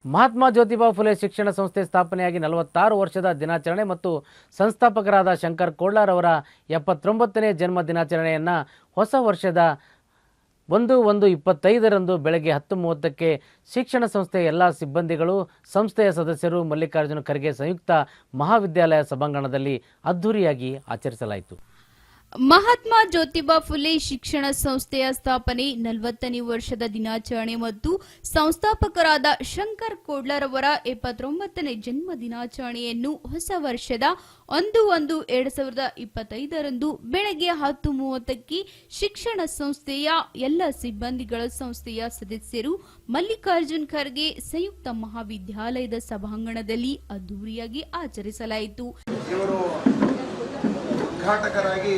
ಮಹಾತ್ಮ ಜ್ಯೋತಿಬಾ ಫುಲೆ ಶಿಕ್ಷಣ ಸಂಸ್ಥೆ ಸ್ಥಾಪನೆಯಾಗಿ 46 ವರ್ಷದ ದಿನಾಚರಣೆ ಮತ್ತು ಸಂಸ್ಥಾಪಕರಾದ ಶಂಕರ್ ಕೋಡ್ಲಾರ್ ಅವರ 79ನೇ ಜನ್ಮ ದಿನಾಚರಣೆಯನ್ನು ಹೊಸ ವರ್ಷದ 1/1/25ರಂದು ಬೆಳಗ್ಗೆ 10:30ಕ್ಕೆ ಶಿಕ್ಷಣ ಸಂಸ್ಥೆಯ ಎಲ್ಲ ಸಿಬ್ಬಂದಿಗಳು, ಸಂಸ್ಥೆಯ ಸದಸ್ಯರು ಮಲ್ಲಿಕಾರ್ಜುನ ಖರ್ಗೆ ಸಂಯುಕ್ತ ಮಹಾವಿದ್ಯಾಲಯ ಸಭಾಂಗಣದಲ್ಲಿ ಅದ್ಧೂರಿಯಾಗಿ ಆಚರಿಸಲಾಯಿತು. ಮಹಾತ್ಮ ಜ್ಯೋತಿಬಾ ಫುಲೆ ಶಿಕ್ಷಣ ಸಂಸ್ಥೆಯ ಸ್ಥಾಪನೆ 40ನೇ ವರ್ಷದ ದಿನಾಚರಣೆ ಮತ್ತು ಸಂಸ್ಥಾಪಕರಾದ ಶಂಕರ್ ಕೋಡ್ಲಾರ್ ಅವರ 79ನೇ ಜನ್ಮ ದಿನಾಚರಣೆಯನ್ನು ಹೊಸ ವರ್ಷದ 1/1/2025ರಂದು ಬೆಳಗ್ಗೆ 10:30ಕ್ಕೆ ಶಿಕ್ಷಣ ಸಂಸ್ಥೆಯ ಎಲ್ಲ ಸಿಬ್ಬಂದಿಗಳ, ಸಂಸ್ಥೆಯ ಸದಸ್ಯರು ಮಲ್ಲಿಕಾರ್ಜುನ್ ಖರ್ಗೆ ಸಂಯುಕ್ತ ಮಹಾವಿದ್ಯಾಲಯದ ಸಭಾಂಗಣದಲ್ಲಿ ಅದ್ಧೂರಿಯಾಗಿ ಆಚರಿಸಲಾಯಿತು. ಉದ್ಘಾಟಕರಾಗಿ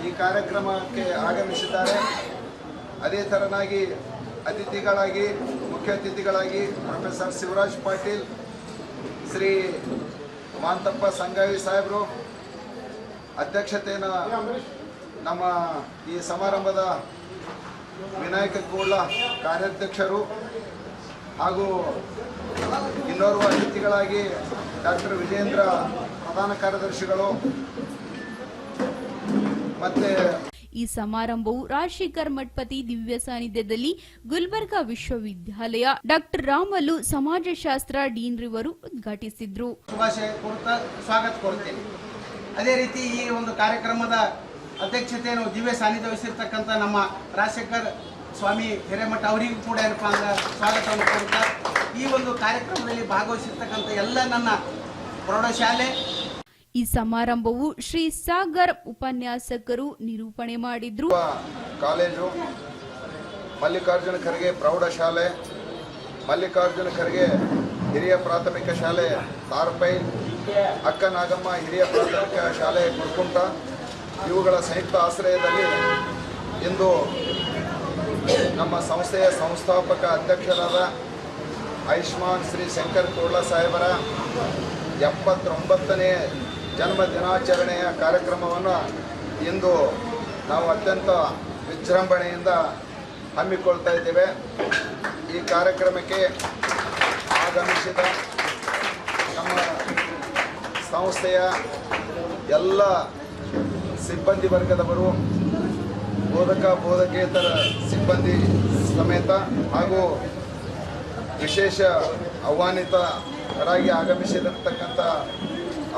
ಈ ಕಾರ್ಯಕ್ರಮಕ್ಕೆ ಆಗಮಿಸಿದ್ದಾರೆ. ಅದೇ ತರನಾಗಿ ಮುಖ್ಯ ಅತಿಥಿಗಳಾಗಿ ಪ್ರೊಫೆಸರ್ ಶಿವರಾಜ್ ಪಾಟೀಲ್, ಶ್ರೀ ಮಾಂತಪ್ಪ ಸಂಗಾವಿ ಸಾಹೇಬರು ಅಧ್ಯಕ್ಷತೆಯನ್ನು ನಮ್ಮ ಈ ಸಮಾರಂಭದ ವಿನಾಯಕ ಕೋಡ್ಲ ಕಾರ್ಯಾಧ್ಯಕ್ಷರು ಹಾಗೂ ಇನ್ನೋರ್ವ ಅತಿಥಿಗಳಾಗಿ ಡಾಕ್ಟರ್ ವಿಜೇಂದ್ರ ಪ್ರಧಾನ ಕಾರ್ಯದರ್ಶಿಗಳು. ಈ ಸಮಾರಂಭವು ರಾಜಶೇಖರ್ ಮಠಪತಿ ದಿವ್ಯ ಸಾನ್ನಿಧ್ಯದಲ್ಲಿ ಗುಲ್ಬರ್ಗಾ ವಿಶ್ವವಿದ್ಯಾಲಯ ಡಾಕ್ಟರ್ ರಾಮಲು ಸಮಾಜಶಾಸ್ತ್ರ ಡೀನ್ ರವರು ಉದ್ಘಾಟಿಸಿದ್ರು. ಸ್ವಾಗತ ಕೋರುತ್ತೇನೆ. ಅದೇ ರೀತಿ ಈ ಒಂದು ಕಾರ್ಯಕ್ರಮದ ಅಧ್ಯಕ್ಷತೆಯನ್ನು ದಿವ್ಯ ಸಾನ್ನಿಧ್ಯ ವಹಿಸಿರ್ತಕ್ಕಂಥ ನಮ್ಮ ರಾಜಶೇಖರ್ ಸ್ವಾಮಿ ಹಿರೇಮಠ ಅವರಿಗೂ ಕೂಡ ಏನಪ್ಪಾ ಅಂದ್ರೆ ಸ್ವಾಗತವನ್ನು ಕೋರುತ್ತಾ, ಈ ಒಂದು ಕಾರ್ಯಕ್ರಮದಲ್ಲಿ ಭಾಗವಹಿಸಿರ್ತಕ್ಕಂಥ ಎಲ್ಲ ನನ್ನ ಪ್ರೌಢಶಾಲೆ ಈ ಸಮಾರಂಭವು ಶ್ರೀ ಸಾಗರ್ ಉಪನ್ಯಾಸಕರು ನಿರೂಪಣೆ ಮಾಡಿದ್ರು. ಕಾಲೇಜು, ಮಲ್ಲಿಕಾರ್ಜುನ ಖರ್ಗೆ ಪ್ರೌಢಶಾಲೆ, ಮಲ್ಲಿಕಾರ್ಜುನ ಖರ್ಗೆ ಹಿರಿಯ ಪ್ರಾಥಮಿಕ ಶಾಲೆ ತಾರ್ಪೈಲ್, ಅಕ್ಕ ನಾಗಮ್ಮ ಹಿರಿಯ ಪ್ರಾಥಮಿಕ ಶಾಲೆ ಕುರ್ಕುಂಟ ಇವುಗಳ ಸಂಯುಕ್ತ ಆಶ್ರಯದಲ್ಲಿ ಇಂದು ನಮ್ಮ ಸಂಸ್ಥೆಯ ಸಂಸ್ಥಾಪಕ ಅಧ್ಯಕ್ಷರಾದ ಆಯುಷ್ಮಾನ್ ಶ್ರೀ ಶಂಕರ್ ಕೋಡ್ಲಾ ಸಾಹೇಬರ 79ನೇ ಜನ್ಮ ದಿನಾಚರಣೆಯ ಕಾರ್ಯಕ್ರಮವನ್ನು ಇಂದು ನಾವು ಅತ್ಯಂತ ವಿಜೃಂಭಣೆಯಿಂದ ಹಮ್ಮಿಕೊಳ್ತಾ ಇದ್ದೇವೆ. ಈ ಕಾರ್ಯಕ್ರಮಕ್ಕೆ ಆಗಮಿಸಿದ ನಮ್ಮ ಸಂಸ್ಥೆಯ ಎಲ್ಲ ಸಿಬ್ಬಂದಿ ವರ್ಗದವರು, ಬೋಧಕೇತರ ಸಿಬ್ಬಂದಿ ಸಮೇತ ಹಾಗೂ ವಿಶೇಷ ಆಹ್ವಾನಿತರಾಗಿ ಆಗಮಿಸಿರತಕ್ಕಂಥ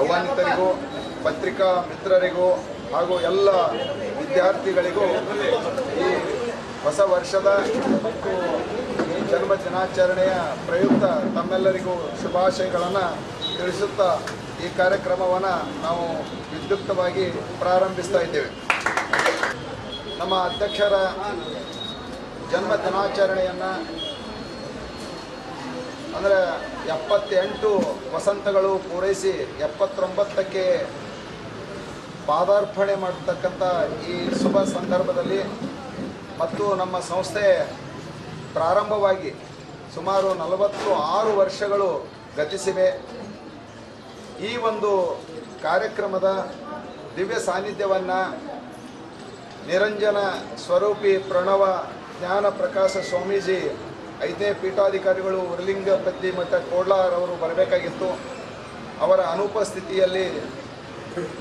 ಆಹ್ವಾನಿತರಿಗೂ, ಪತ್ರಿಕಾ ಮಿತ್ರರಿಗೂ ಹಾಗೂ ಎಲ್ಲ ವಿದ್ಯಾರ್ಥಿಗಳಿಗೂ ಈ ಹೊಸ ವರ್ಷದ ಮತ್ತು ಈ ಜನ್ಮ ದಿನಾಚರಣೆಯ ಪ್ರಯುಕ್ತ ತಮ್ಮೆಲ್ಲರಿಗೂ ಶುಭಾಶಯಗಳನ್ನು ತಿಳಿಸುತ್ತಾ ಈ ಕಾರ್ಯಕ್ರಮವನ್ನು ನಾವು ವಿದ್ಯುಕ್ತವಾಗಿ ಪ್ರಾರಂಭಿಸ್ತಾ ಇದ್ದೇವೆ. ನಮ್ಮ ಅಧ್ಯಕ್ಷರ ಜನ್ಮ ದಿನಾಚರಣೆಯನ್ನು ಅಂದರೆ 78 ವಸಂತಗಳು ಪೂರೈಸಿ 79ಕ್ಕೆ ಪಾದಾರ್ಪಣೆ ಮಾಡತಕ್ಕಂಥ ಈ ಶುಭ ಸಂದರ್ಭದಲ್ಲಿ ಮತ್ತು ನಮ್ಮ ಸಂಸ್ಥೆ ಪ್ರಾರಂಭವಾಗಿ ಸುಮಾರು 46 ವರ್ಷಗಳು ಗತಿಸಿವೆ. ಈ ಒಂದು ಕಾರ್ಯಕ್ರಮದ ದಿವ್ಯ ಸಾನ್ನಿಧ್ಯವನ್ನು ನಿರಂಜನ ಸ್ವರೂಪಿ ಪ್ರಣವ ಜ್ಞಾನ ಪ್ರಕಾಶ ಸ್ವಾಮೀಜಿ 5ನೇ ಪೀಠಾಧಿಕಾರಿಗಳು ಉರಲಿಂಗಪತಿ ಮಠ ಕೋಡ್ಲಾರ್ ಅವರು ಬರಬೇಕಾಗಿತ್ತು. ಅವರ ಅನುಪಸ್ಥಿತಿಯಲ್ಲಿ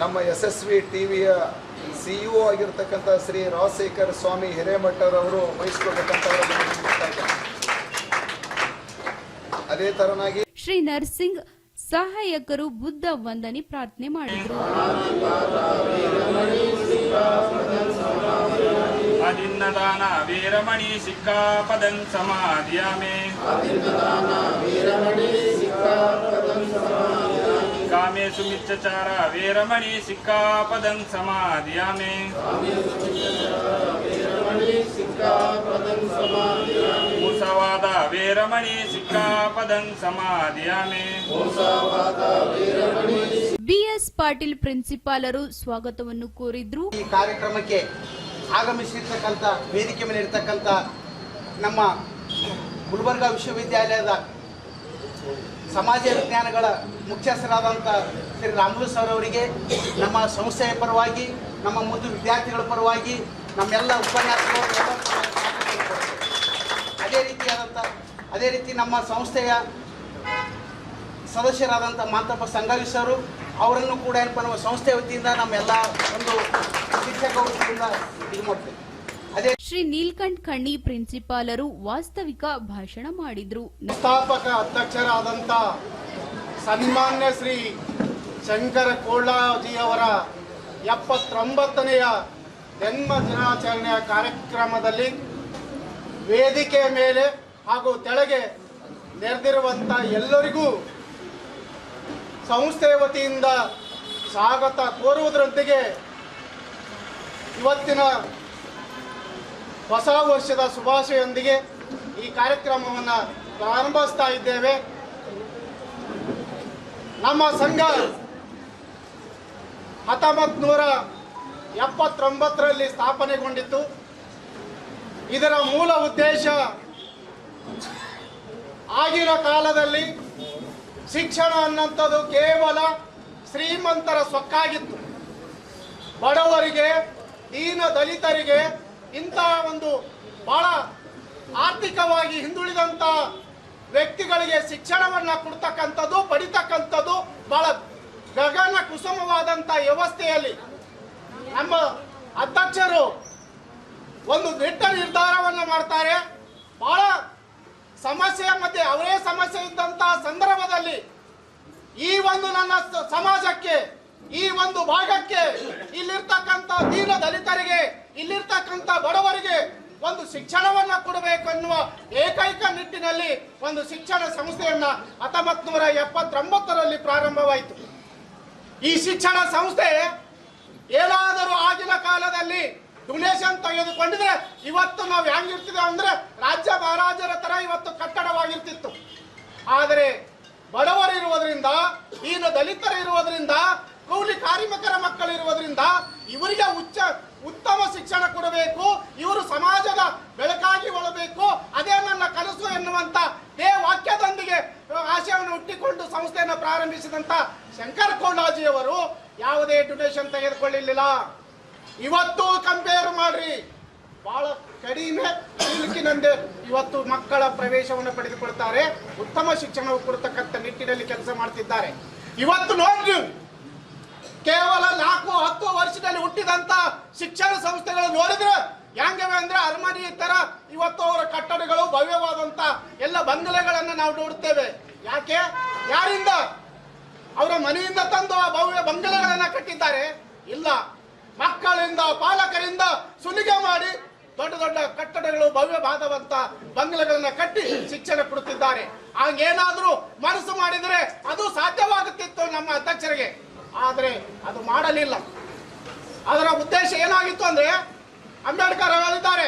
ನಮ್ಮ ಯಶಸ್ವಿ ಟಿವಿಯ CEO ಆಗಿರ್ತಕ್ಕಂಥ ಶ್ರೀ ರಾಜಶೇಖರ್ ಸ್ವಾಮಿ ಹಿರೇಮಠರವರು ವಹಿಸ್ಕೊಳ್ಬೇಕಂತ ಅದೇ ತರನಾಗಿ ಶ್ರೀ ನರ್ಸಿಂಗ್ ಸಹಾಯಕರು ಬುದ್ಧ ವಂದನೆ ಪ್ರಾರ್ಥನೆ ಮಾಡಿದರು. ಅದಿನ್ನದಾನ ವೀರಮಣಿ ಸಿಕ್ಕಾಪದಂ ಸಮಾಧಿಯಾಮೆ, ಕಾಮೇಶು ಮಿಚ್ಚಚಾರ ವೀರಮಣಿ ಸಿಕ್ಕಾಪದಂ ಸಮಾಧಿಯಾಮೆ, ಮುಸವಾದ ವೀರಮಣಿ ಸಿಕ್ಕಾಪದಂ ಸಮಾಧಿಯಾಮೆ. BS ಪಾಟೀಲ್ ಪ್ರಿನ್ಸಿಪಾಲರು ಸ್ವಾಗತವನ್ನು ಕೋರಿದ್ರು. ಈ ಕಾರ್ಯಕ್ರಮಕ್ಕೆ ಆಗಮಿಸಿರ್ತಕ್ಕಂಥ ವೇದಿಕೆ ಮೇಲೆ ಇರ್ತಕ್ಕಂಥ ನಮ್ಮ ಗುಲ್ಬರ್ಗಾ ವಿಶ್ವವಿದ್ಯಾಲಯದ ಸಮಾಜ ವಿಜ್ಞಾನಗಳ ಮುಖ್ಯಸ್ಥರಾದಂಥ ಶ್ರೀ ರಾಮಲು ಸರ್ ಅವರಿಗೆ ನಮ್ಮ ಸಂಸ್ಥೆಯ ಪರವಾಗಿ, ನಮ್ಮ ಮುದ್ದು ವಿದ್ಯಾರ್ಥಿಗಳ ಪರವಾಗಿ, ನಮ್ಮೆಲ್ಲ ಉಪನ್ಯಾಸಕರು, ಅದೇ ರೀತಿ ನಮ್ಮ ಸಂಸ್ಥೆಯ ಸದಸ್ಯರಾದಂಥ ಮಾತಪ್ಪ ಸಂಗಾಲಿ ಸರು ಅವರನ್ನು ಕೂಡ ಏನಪ್ಪ ನಮ್ಮ ಸಂಸ್ಥೆ ವತಿಯಿಂದ ನಮ್ಮೆಲ್ಲ ಒಂದು ಶಿಕ್ಷಕ ವೃತ್ತಿಯಿಂದ ಇದು ಮಾಡ್ತೇವೆ. ಅದೇ ಶ್ರೀ ನೀಲ್ಕಂಠ್ ಖಣ್ಣಿ ಪ್ರಿನ್ಸಿಪಾಲರು ವಾಸ್ತವಿಕ ಭಾಷಣ ಮಾಡಿದ್ರು. ಸಂಸ್ಥಾಪಕ ಅಧ್ಯಕ್ಷರಾದಂಥ ಸನ್ಮಾನ್ಯ ಶ್ರೀ ಶಂಕರ ಕೋಳಾಜಿಯವರ 79ನೆಯ ಜನ್ಮ ದಿನಾಚರಣೆಯ ಕಾರ್ಯಕ್ರಮದಲ್ಲಿ ವೇದಿಕೆಯ ಮೇಲೆ ಹಾಗೂ ತೆಳಗೆ ನೆರೆದಿರುವಂಥ ಎಲ್ಲರಿಗೂ ಸಂಸ್ಥೆಯ ವತಿಯಿಂದ ಸ್ವಾಗತ ಕೋರುವುದರೊಂದಿಗೆ ಇವತ್ತಿನ ಹೊಸ ವರ್ಷದ ಶುಭಾಶಯದೊಂದಿಗೆ ಈ ಕಾರ್ಯಕ್ರಮವನ್ನು ಪ್ರಾರಂಭಿಸ್ತಾ ಇದ್ದೇವೆ. ನಮ್ಮ ಸಂಘ 1979ರಲ್ಲಿ ಸ್ಥಾಪನೆಗೊಂಡಿತ್ತು. ಇದರ ಮೂಲ ಉದ್ದೇಶ ಆಗಿನ ಕಾಲದಲ್ಲಿ ಶಿಕ್ಷಣ ಅನ್ನೋಂಥದ್ದು ಕೇವಲ ಶ್ರೀಮಂತರ ಸೊಕ್ಕಾಗಿತ್ತು. ಬಡವರಿಗೆ, ದೀನ ದಲಿತರಿಗೆ, ಇಂಥ ಒಂದು ಬಹಳ ಆರ್ಥಿಕವಾಗಿ ಹಿಂದುಳಿದಂಥ ವ್ಯಕ್ತಿಗಳಿಗೆ ಶಿಕ್ಷಣವನ್ನು ಕೊಡ್ತಕ್ಕಂಥದ್ದು, ಪಡಿತಕ್ಕಂಥದ್ದು ಬಹಳ ಗಗನ ಕುಸುಮವಾದಂಥ ವ್ಯವಸ್ಥೆಯಲ್ಲಿ ನಮ್ಮ ಅಧ್ಯಕ್ಷರು ಒಂದು ದಿಟ್ಟ ನಿರ್ಧಾರವನ್ನು ಮಾಡ್ತಾರೆ. ಬಹಳ ಸಮಸ್ಯೆಯ ಮಧ್ಯೆ ಅವರೇ ಸಮಸ್ಯೆ ಇದ್ದಂತಹ ಸಂದರ್ಭದಲ್ಲಿ ಈ ಒಂದು ನನ್ನ ಸಮಾಜಕ್ಕೆ, ಈ ಒಂದು ಭಾಗಕ್ಕೆ, ಇಲ್ಲಿರ್ತಕ್ಕಂಥ ದೀನ ದಲಿತರಿಗೆ, ಇಲ್ಲಿರ್ತಕ್ಕಂಥ ಬಡವರಿಗೆ ಒಂದು ಶಿಕ್ಷಣವನ್ನ ಕೊಡಬೇಕೆನ್ನುವ ಏಕೈಕ ನಿಟ್ಟಿನಲ್ಲಿ ಒಂದು ಶಿಕ್ಷಣ ಸಂಸ್ಥೆಯನ್ನ 1979ರಲ್ಲಿ ಪ್ರಾರಂಭವಾಯಿತು. ಈ ಶಿಕ್ಷಣ ಸಂಸ್ಥೆ ಏನಾದರೂ ಆಗಿನ ಕಾಲದಲ್ಲಿ ಡೊನೇಷನ್ ತೆಗೆದುಕೊಂಡಿದ್ರೆ ಇವತ್ತು ನಾವು ಹೆಂಗಿರ್ತಿದ್ದೇವೆ ಅಂದ್ರೆ ರಾಜ್ಯ ಮಹಾರಾಜರ ತರ ಇವತ್ತು ಕಟ್ಟಡವಾಗಿರ್ತಿತ್ತು. ಆದರೆ ಬಡವರು ಇರುವುದರಿಂದ, ದೀನ ದಲಿತರು ಇರುವುದರಿಂದ, ಕೂಲಿ ಕಾರ್ಮಿಕರ ಮಕ್ಕಳು ಇರುವುದರಿಂದ ಇವರಿಗೆ ಉತ್ತಮ ಶಿಕ್ಷಣ ಕೊಡಬೇಕು, ಇವರು ಸಮಾಜದ ಬೆಳಕಾಗಿ ಒಳಬೇಕು, ಅದೇ ನನ್ನ ಕನಸು ಎನ್ನುವಂತ ವಾಕ್ಯದೊಂದಿಗೆ ಆಶಯವನ್ನು ಹುಟ್ಟಿಕೊಂಡು ಸಂಸ್ಥೆಯನ್ನು ಪ್ರಾರಂಭಿಸಿದಂತ ಶಂಕರ ಕೋಳಾಜಿಯವರು ಯಾವುದೇ ಡೊನೇಷನ್ ತೆಗೆದುಕೊಳ್ಳಲಿಲ್ಲ. ಇವತ್ತು ಕಂಪೇರ್ ಮಾಡ್ರಿ, ಬಹಳ ಕಡಿಮೆ ಶುಲ್ಕಿನಂತೆ ಇವತ್ತು ಮಕ್ಕಳ ಪ್ರವೇಶವನ್ನು ಪಡೆದುಕೊಳ್ತಾರೆ, ಉತ್ತಮ ಶಿಕ್ಷಣ ಕೊಡತಕ್ಕಂಥ ನಿಟ್ಟಿನಲ್ಲಿ ಕೆಲಸ ಮಾಡ್ತಿದ್ದಾರೆ. ಇವತ್ತು ನೋಡಿ, ಕೇವಲ 4-10 ವರ್ಷದಲ್ಲಿ ಹುಟ್ಟಿದಂತ ಶಿಕ್ಷಣ ಸಂಸ್ಥೆಗಳು ನೋಡಿದ್ರೆ ಹೆಂಗವೆ ಅಂದ್ರೆ ಅರಮನೆ ತರ ಇವತ್ತು ಅವರ ಕಟ್ಟಡಗಳು ಭವ್ಯವಾದಂತ ಎಲ್ಲ ಬಂಗಲೆಗಳನ್ನು ನಾವು ನೋಡುತ್ತೇವೆ. ಯಾಕೆ? ಯಾರಿಂದ? ಅವರ ಮನೆಯಿಂದ ತಂದು ಆ ಭವ್ಯ ಬಂಗಲೆಗಳನ್ನ ಕಟ್ಟಿದ್ದಾರೆ? ಇಲ್ಲ, ಮಕ್ಕಳಿಂದ, ಪಾಲಕರಿಂದ ಸುಲಿಗೆ ಮಾಡಿ ದೊಡ್ಡ ದೊಡ್ಡ ಕಟ್ಟಡಗಳು, ಭವ್ಯವಾದವಂತ ಬಂಗಲೆಗಳನ್ನ ಕಟ್ಟಿ ಶಿಕ್ಷಣ ಕೊಡುತ್ತಿದ್ದಾರೆ. ಹಾಗೇನಾದ್ರೂ ಮನಸ್ಸು ಮಾಡಿದರೆ ಅದು ಸಾಧ್ಯವಾಗುತ್ತಿತ್ತು ನಮ್ಮ ಅಧ್ಯಕ್ಷರಿಗೆ, ಆದರೆ ಅದು ಮಾಡಲಿಲ್ಲ. ಅದರ ಉದ್ದೇಶ ಏನಾಗಿತ್ತು ಅಂದ್ರೆ, ಅಂಬೇಡ್ಕರ್ ಹೇಳಿದ್ದಾರೆ,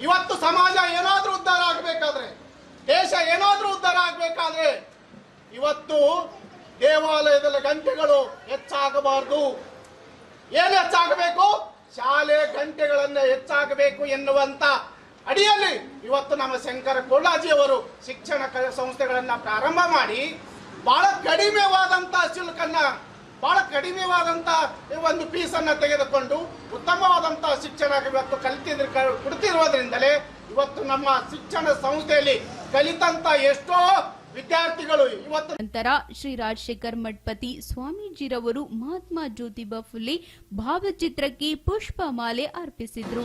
ಇವತ್ತು ಸಮಾಜ ಏನಾದ್ರೂ ಉದ್ಧಾರ ಆಗಬೇಕಾದ್ರೆ, ದೇಶ ಏನಾದ್ರೂ ಉದ್ಧಾರ ಆಗಬೇಕಾದ್ರೆ ಇವತ್ತು ದೇವಾಲಯದಲ್ಲಿ ಗಂಟೆಗಳು ಹೆಚ್ಚಾಗಬಾರದು. ಏನು ಹೆಚ್ಚಾಗಬೇಕು? ಶಾಲೆ ಗಂಟೆಗಳನ್ನು ಹೆಚ್ಚಾಗಬೇಕು ಎನ್ನುವಂತ ಅಡಿಯಲ್ಲಿ ಇವತ್ತು ನಮ್ಮ ಶಂಕರ ಕೋಳಾಜಿಯವರು ಶಿಕ್ಷಣ ಸಂಸ್ಥೆಗಳನ್ನ ಪ್ರಾರಂಭ ಮಾಡಿ ಬಹಳ ಕಡಿಮೆವಾದಂತ ಶುಲ್ಕನ್ನ, ಬಹಳ ಕಡಿಮೆವಾದಂತ ಒಂದು ಫೀಸನ್ನ ತೆಗೆದುಕೊಂಡು ಉತ್ತಮವಾದಂತ ಶಿಕ್ಷಣ ಇವತ್ತು ಕೊಡ್ತಿರುವುದರಿಂದಲೇ ಇವತ್ತು ನಮ್ಮ ಶಿಕ್ಷಣ ಸಂಸ್ಥೆಯಲ್ಲಿ ಕಲಿತಂತ ಎಷ್ಟೋ ವಿದ್ಯಾರ್ಥಿಗಳು ಇವತ್ತು. ನಂತರ ಶ್ರೀ ರಾಜಶೇಖರ್ ಮಠಪತಿ ಸ್ವಾಮೀಜಿರವರು ಮಹಾತ್ಮ ಜ್ಯೋತಿಬಾ ಫುಲೆ ಭಾವಚಿತ್ರಕ್ಕೆ ಪುಷ್ಪ ಮಾಲೆ ಅರ್ಪಿಸಿದ್ರು.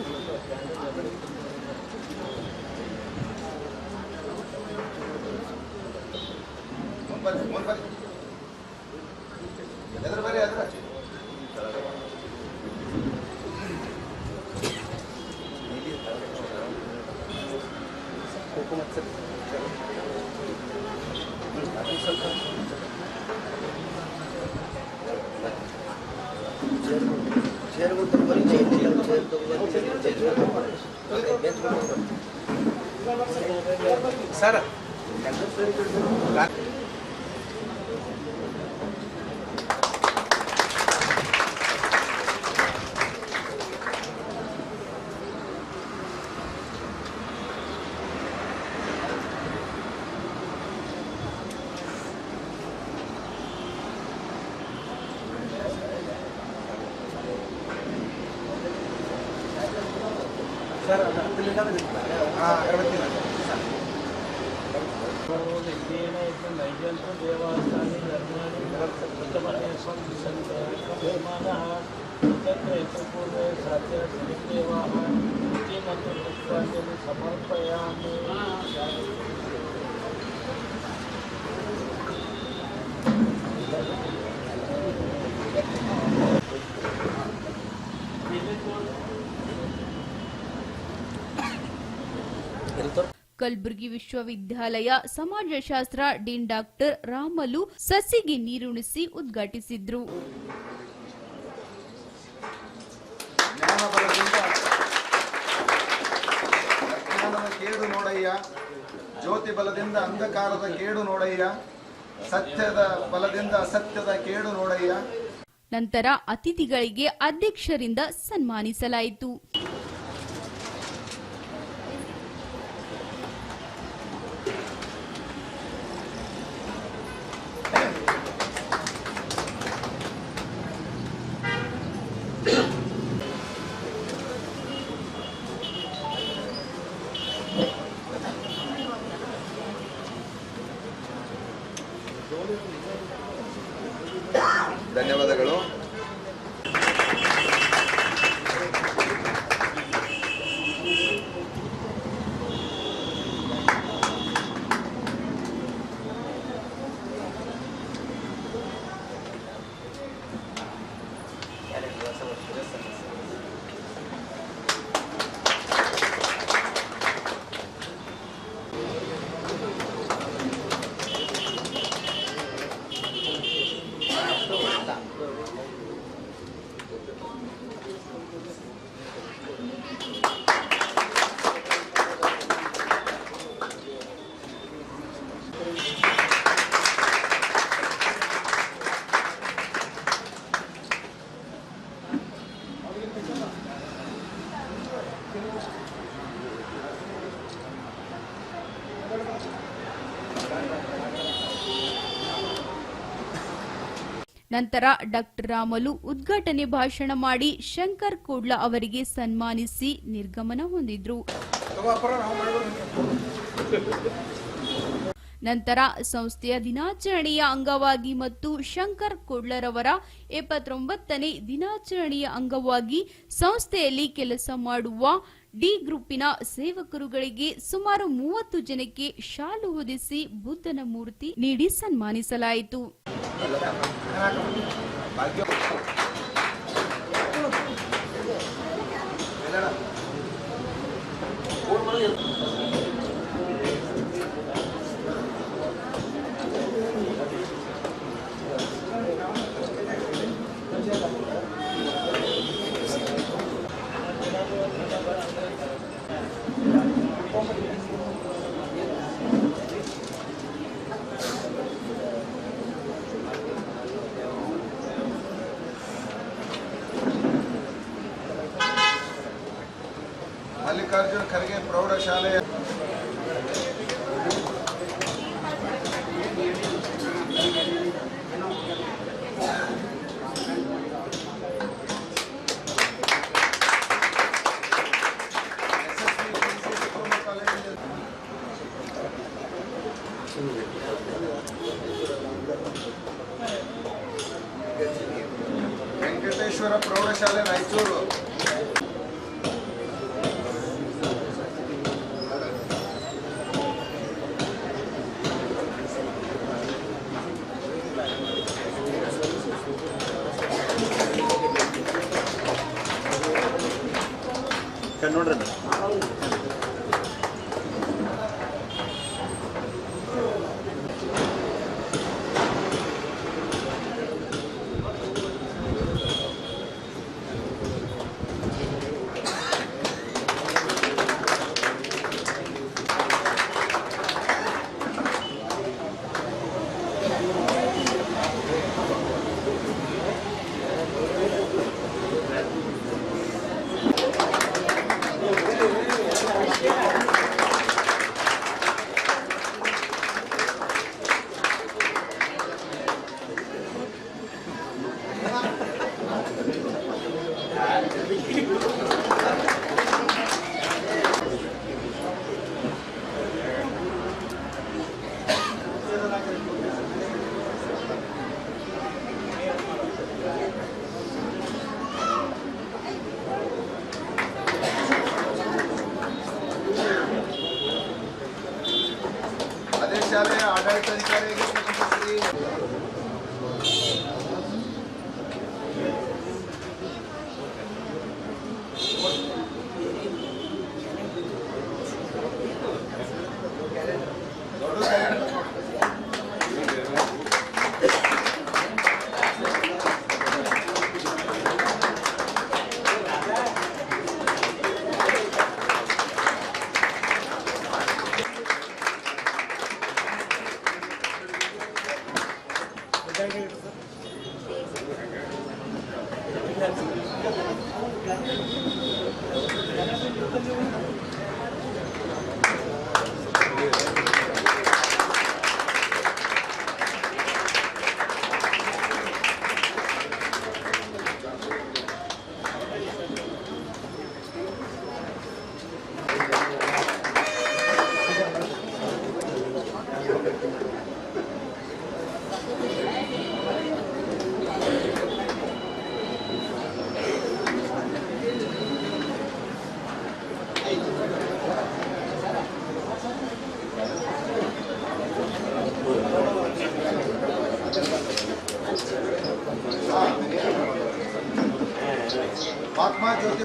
ಸರ್, सर्वविद्येन नैजन्तु देवास्तानि धर्माणि प्रथमनेस्वन्तमानः तत्र पूर्वे साध्या देवाः इति ಮತ್ತು पुष्पाञ्जलि समर्पयामि. ಕಲಬುರಗಿ ವಿಶ್ವವಿದ್ಯಾಲಯ ಸಮಾಜಶಾಸ್ತ್ರ ಡೀನ್ ಡಾಕ್ಟರ್ ರಾಮಲು ಸಸಿಗೆ ನೀರುಣಿಸಿ ಉದ್ಘಾಟಿಸಿದ್ರು. ಅಜ್ಞಾನದ ಕೇಡು ನೋಡಯ್ಯ, ಜ್ಯೋತಿ ಬಲದಿಂದ ಅಂಧಕಾರದ ಕೇಡು ನೋಡಯ್ಯ, ಸತ್ಯದ ಬಲದಿಂದ ಅಸತ್ಯದ ಕೇಡು ನೋಡಯ್ಯ. ನಂತರ ಅತಿಥಿಗಳಿಗೆ ಅಧ್ಯಕ್ಷರಿಂದ ಸನ್ಮಾನಿಸಲಾಯಿತು. ಧನ್ಯವಾದಗಳು. ನಂತರ ಡಾಕ್ಟರ್ ರಾಮಲು ಉದ್ಘಾಟನೆ ಭಾಷಣ ಮಾಡಿ ಶಂಕರ್ ಕೋಡ್ಲ ಅವರಿಗೆ ಸನ್ಮಾನಿಸಿ ನಿರ್ಗಮನ ಹೊಂದಿದ್ರು. ನಂತರ ಸಂಸ್ಥೆಯ ದಿನಾಚರಣೆಯ ಅಂಗವಾಗಿ ಮತ್ತು ಶಂಕರ್ ಕೋಡ್ಲರವರ 79ನೇ ದಿನಾಚರಣೆಯ ಅಂಗವಾಗಿ ಸಂಸ್ಥೆಯಲ್ಲಿ ಕೆಲಸ ಮಾಡುವ ಡಿ ಗ್ರೂಪಿನ ಸೇವಕರುಗಳಿಗೆ ಸುಮಾರು 30 ಜನಕ್ಕೆ ಶಾಲು ಹೊದಿಸಿ ಬುದ್ಧನ ಮೂರ್ತಿ ನೀಡಿ ಸನ್ಮಾನಿಸಲಾಯಿತು. ಮಲ್ಲಿಕಾರ್ಜುನ ಖರ್ಗೆ ಪ್ರೌಢಶಾಲೆಯ ವೆಂಕಟೇಶ್ವರ ಪ್ರೌಢಶಾಲೆ ರಾಯಚೂರು, ನೋಡ್ರಿ ಪ್ರೌಢಶಾಲೆಯ ಆಡಳಿತಾಧಿಕಾರಿಯಾಗಿರ್ತಕ್ಕಂಥ ಶ್ರೀ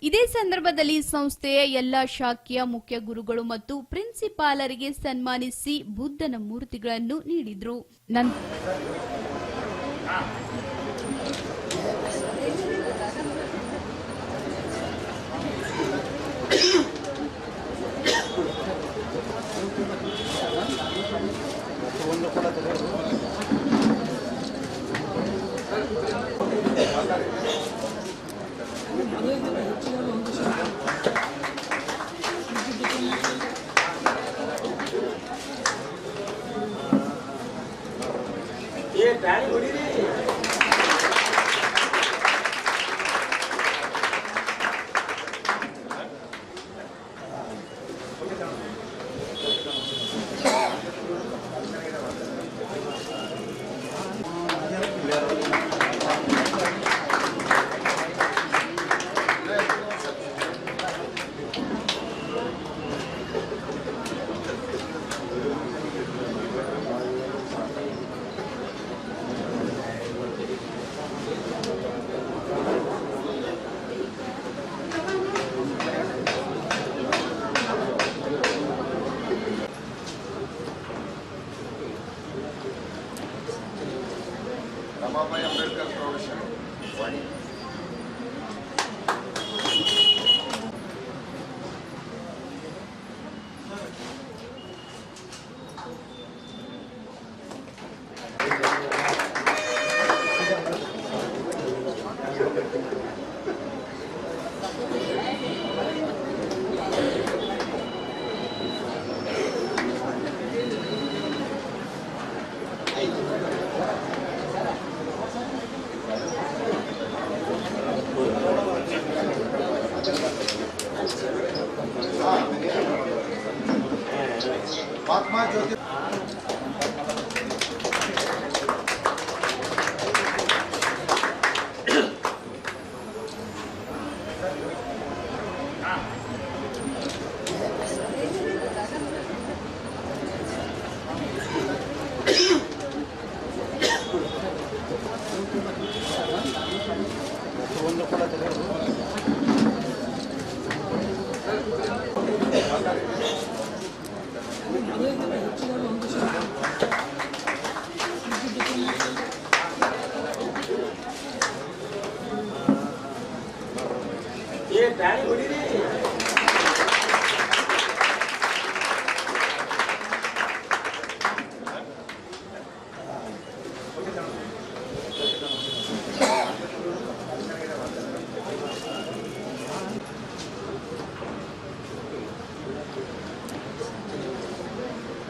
ಇದೇ ಸಂದರ್ಭದಲ್ಲಿ ಸಂಸ್ಥೆಯ ಎಲ್ಲ ಶಾಖೆಯ ಮುಖ್ಯ ಗುರುಗಳು ಮತ್ತು ಪ್ರಿನ್ಸಿಪಾಲರಿಗೆ ಸನ್ಮಾನಿಸಿ ಬುದ್ಧನ ಮೂರ್ತಿಗಳನ್ನು ನೀಡಿದರು. ರಮಾಬಾಯಿ ಅಂಬೇಡ್ಕರ್ ಪ್ರೌಢಶಾಲೆ ವಾಣಿ. ಮಹಾತ್ಮ ಜ್ಯೋತಿ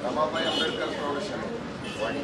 ರಮಾಬಾಯಿ ಅಂಬೇಡ್ಕರ್ ಪ್ರೌಢಶಾಲೆ ವಾಣಿ.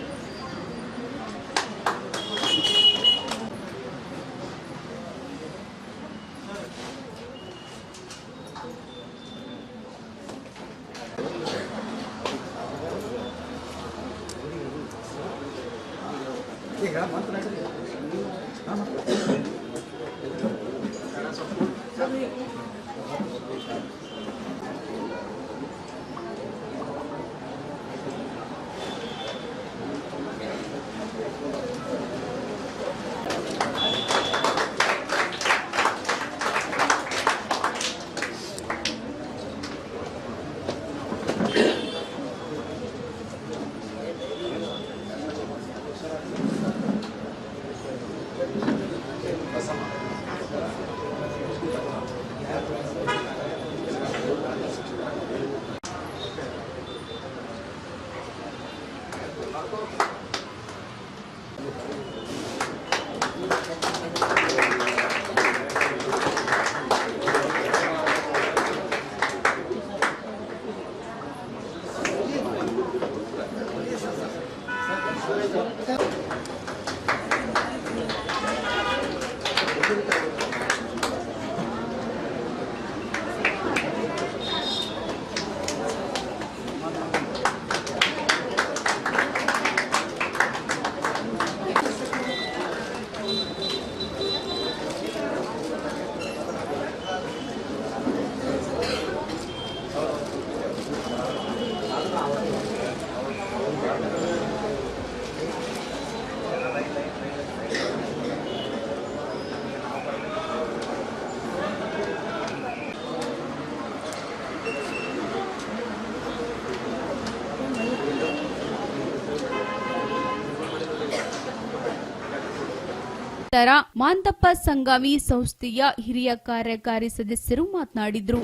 ತರ ಮಾಂತಪ್ಪ ಸಂಗಾಮಿ ಸಂಸ್ಥೆಯ ಹಿರಿಯ ಕಾರ್ಯಕಾರಿ ಸದಸ್ಯರು ಮಾತನಾಡಿದರು.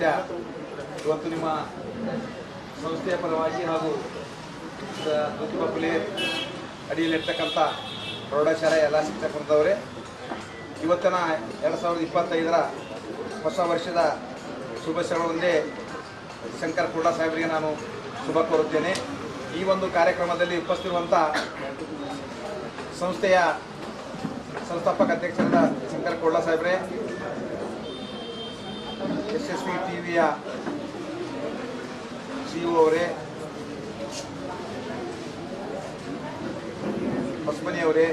ಇವತ್ತು ನಿಮ್ಮ ಸಂಸ್ಥೆಯ ಪರವಾಗಿ ಹಾಗೂ ಜ್ಯೋತಿಬಾ ಫುಲೆ ಅಡಿಯಲ್ಲಿರ್ತಕ್ಕಂಥ ಪ್ರೌಢಶಾಲೆ ಎಲ್ಲ ಶಿಕ್ಷಕರದವರೇ, ಇವತ್ತಿನ 2025ರ ಹೊಸ ವರ್ಷದ ಶುಭಾಶಯಗಳೊಂದೇ ಶಂಕರ್ ಕೋಡ್ಲಾ ಸಾಹೇಬರಿಗೆ ನಾನು ಶುಭ ಕೋರುತ್ತೇನೆ. ಈ ಒಂದು ಕಾರ್ಯಕ್ರಮದಲ್ಲಿ ಉಪಸ್ಥಿತಿರುವಂಥ ಸಂಸ್ಥೆಯ ಸಂಸ್ಥಾಪಕ ಅಧ್ಯಕ್ಷರಾದ ಶಂಕರ್ ಕೋಡ್ಲಾ ಸಾಹೇಬ್ರೆ, SSV ಟಿವಿಯ CEO ಅವರೇ, ಹೊಸಮನಿ ಅವರೇ,